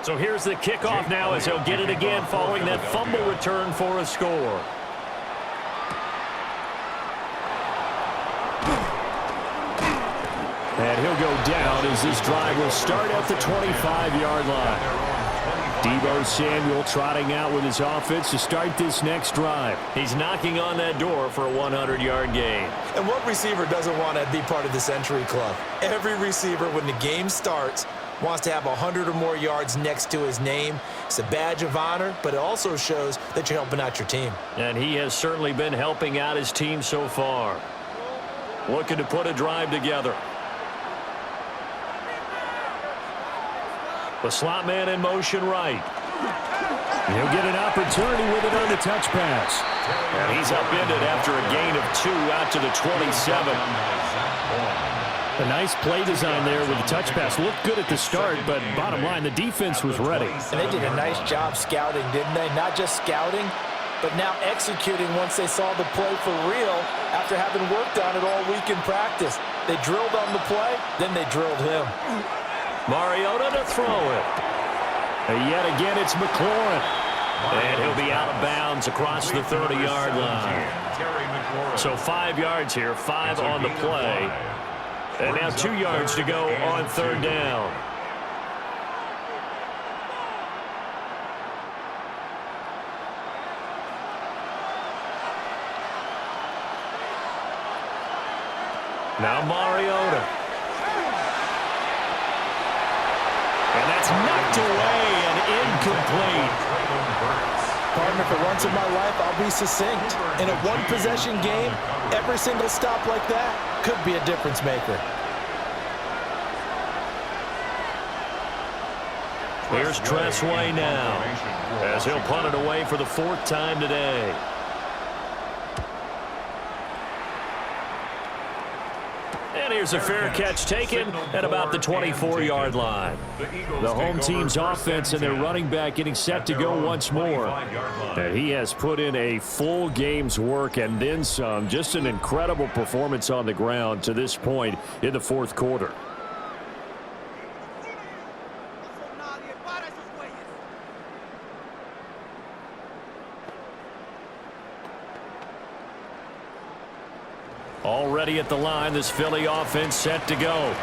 So here's the kickoff now as he'll get it again following that fumble return for a score. And he'll go down as this drive will start at the 25-yard line. Deebo Samuel trotting out with his offense to start this next drive. He's knocking on that door for a 100-yard gain. And what receiver doesn't want to be part of this entry club? Every receiver, when the game starts, wants to have 100 or more yards next to his name. It's a badge of honor, but it also shows that you're helping out your team. And he has certainly been helping out his team so far. Looking to put a drive together. The slot man in motion right. He'll get an opportunity with it on the touch pass. And he's upended after a gain of 2 out to the 27. A nice play design there with the touch pass. Looked good at the start, but bottom line, the defense was ready. And they did a nice job scouting, didn't they? Not just scouting, but now executing once they saw the play for real after having worked on it all week in practice. They drilled on the play, then they drilled him. Mariota to throw it. And yet again, it's McLaurin. And he'll be out of bounds across the 30-yard line. So 5 yards here, 5 on the play. And now 2 yards to go on 3rd down. Now Mariota. And that's knocked away and incomplete. Partner, for once in my life, I'll be succinct. In a one-possession game, every single stop like that could be a difference maker. Here's Tressway now as he'll punt it away for the 4th time today. And here's a fair catch taken at about the 24-yard line. The home team's offense and their running back getting set to go once more. And he has put in a full game's work and then some. Just an incredible performance on the ground to this point in the 4th quarter. Already at the line, this Philly offense set to go.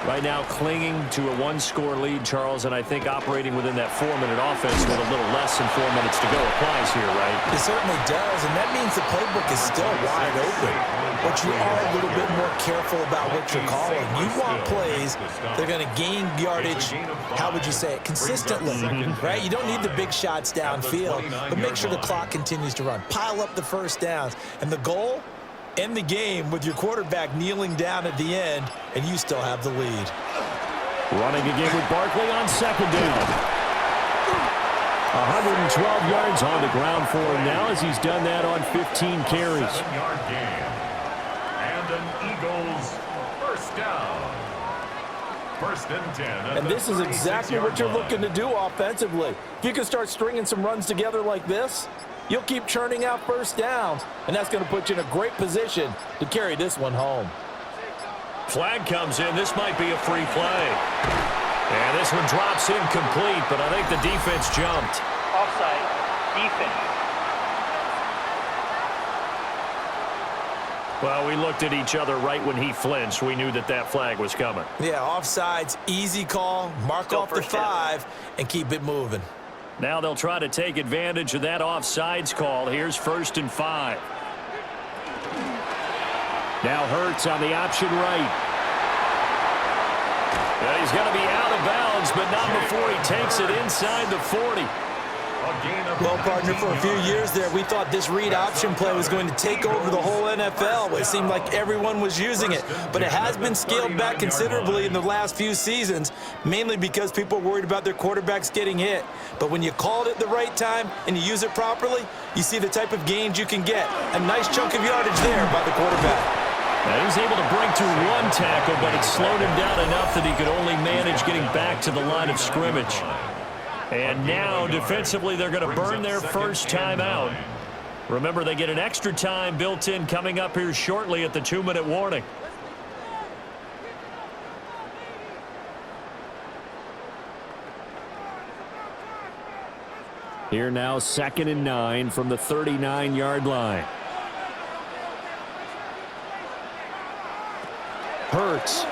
Right now clinging to a one-score lead, Charles, and I think operating within that 4-minute offense with a little less than 4 minutes to go applies here, right? It certainly does, and that means the playbook is still wide open. But you are a little bit more careful about what you're calling. You want plays that are going to gain yardage, how would you say it, consistently, right? You don't need the big shots downfield, but make sure the clock continues to run. Pile up the first downs. And the goal? End the game with your quarterback kneeling down at the end, and you still have the lead. Running again with Barkley on second down. 112 yards on the ground for him now as he's done that on 15 carries. 7-yard gain. And an Eagles first down. First and 10. And this is exactly what you're looking to do offensively. If you can start stringing some runs together like this, you'll keep churning out first downs, and that's going to put you in a great position to carry this one home. Flag comes in. This might be a free play. And this one drops incomplete, but I think the defense jumped. Offside. Defense. Well, we looked at each other right when he flinched. We knew that that flag was coming. Yeah, offsides, easy call, mark off the 5, and keep it moving. Now they'll try to take advantage of that offsides call. Here's 1st and 5. Now Hurts on the option right. Well, he's going to be out of bounds, but not before he takes it inside the 40. Well, partner, for a few years there, we thought this read option play was going to take over the whole NFL. It seemed like everyone was using it, but it has been scaled back considerably in the last few seasons, mainly because people are worried about their quarterbacks getting hit. But when you call it at the right time and you use it properly, you see the type of gains you can get. A nice chunk of yardage there by the quarterback. Now, he was able to break through one tackle, but it slowed him down enough that he could only manage getting back to the line of scrimmage. And now, defensively, they're going to burn their first timeout. Remember, they get an extra time built in coming up here shortly at the 2-minute warning. Here now, 2nd and 9 from the 39-yard line. Hurts.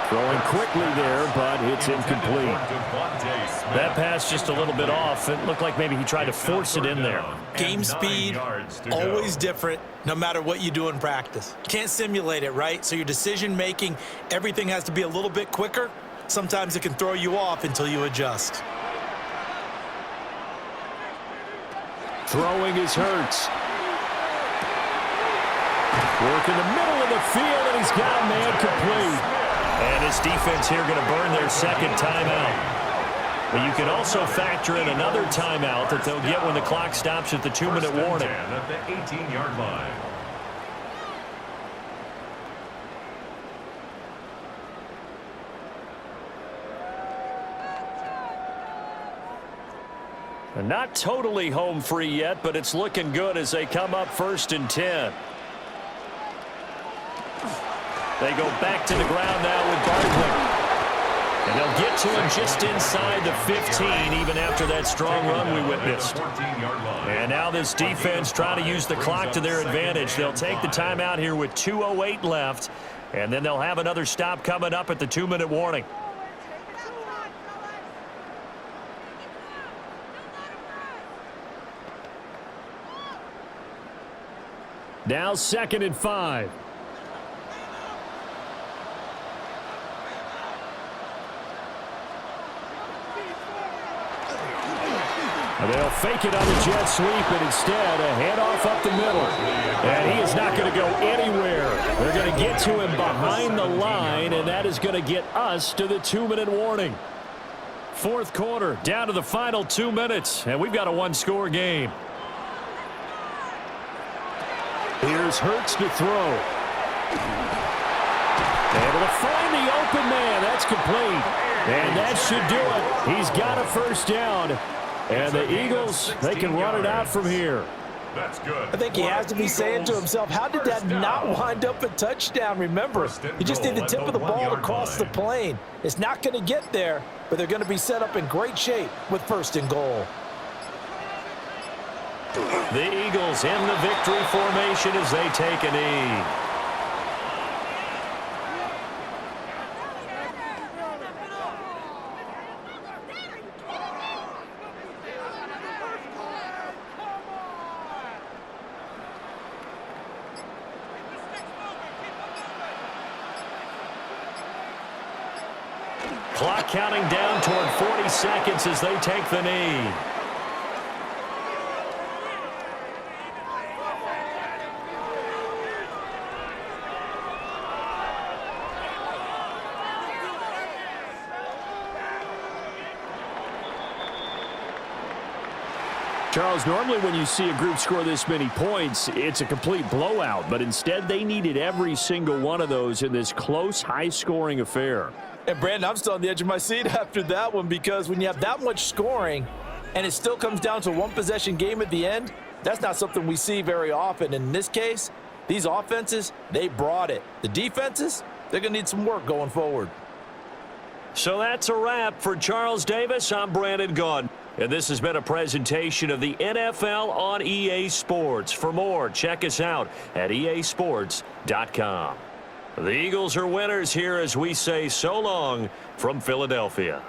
Throwing quickly there, but it's incomplete. That pass just a little bit off. It looked like maybe he tried to force it in there. Game speed, always different, no matter what you do in practice. Can't simulate it, right? So your decision-making, everything has to be a little bit quicker. Sometimes it can throw you off until you adjust. Throwing is Hurts. Work in the middle of the field, and he's got a man complete. And this defense here going to burn their second timeout. But you can also factor in another timeout that they'll get when the clock stops at the 2-minute warning. At the 18-yard line. And not totally home free yet, but it's looking good as they come up 1st and 10. They go back to the ground now with Barkley. And they'll get to him just inside the 15, even after that strong run we witnessed. And now this defense trying to use the clock to their advantage. They'll take the timeout here with 2:08 left, and then they'll have another stop coming up at the 2-minute warning. Now 2nd and 5. They'll fake it on the jet sweep, and instead a handoff up the middle. And he is not going to go anywhere. They're going to get to him behind the line, and that is going to get us to the 2-minute warning. 4th quarter, down to the final 2 minutes, and we've got a one-score game. Here's Hurts to throw. Able to find the open man. That's complete. And that should do it. He's got a first down. And the Eagles, they can run it out from here. That's good. I think he has to be saying to himself, how did that not wind up a touchdown? Remember, you just need the tip of the ball across the plane. It's not going to get there, but they're going to be set up in great shape with 1st and goal. The Eagles in the victory formation as they take a knee. Clock counting down toward 40 seconds as they take the knee. Charles, normally when you see a group score this many points, it's a complete blowout. But instead, they needed every single one of those in this close, high-scoring affair. And, Brandon, I'm still on the edge of my seat after that one because when you have that much scoring and it still comes down to a one-possession game at the end, that's not something we see very often. In this case, these offenses, they brought it. The defenses, they're going to need some work going forward. So that's a wrap for Charles Davis. I'm Brandon Gunn. And this has been a presentation of the NFL on EA Sports. For more, check us out at easports.com. The Eagles are winners here as we say so long from Philadelphia.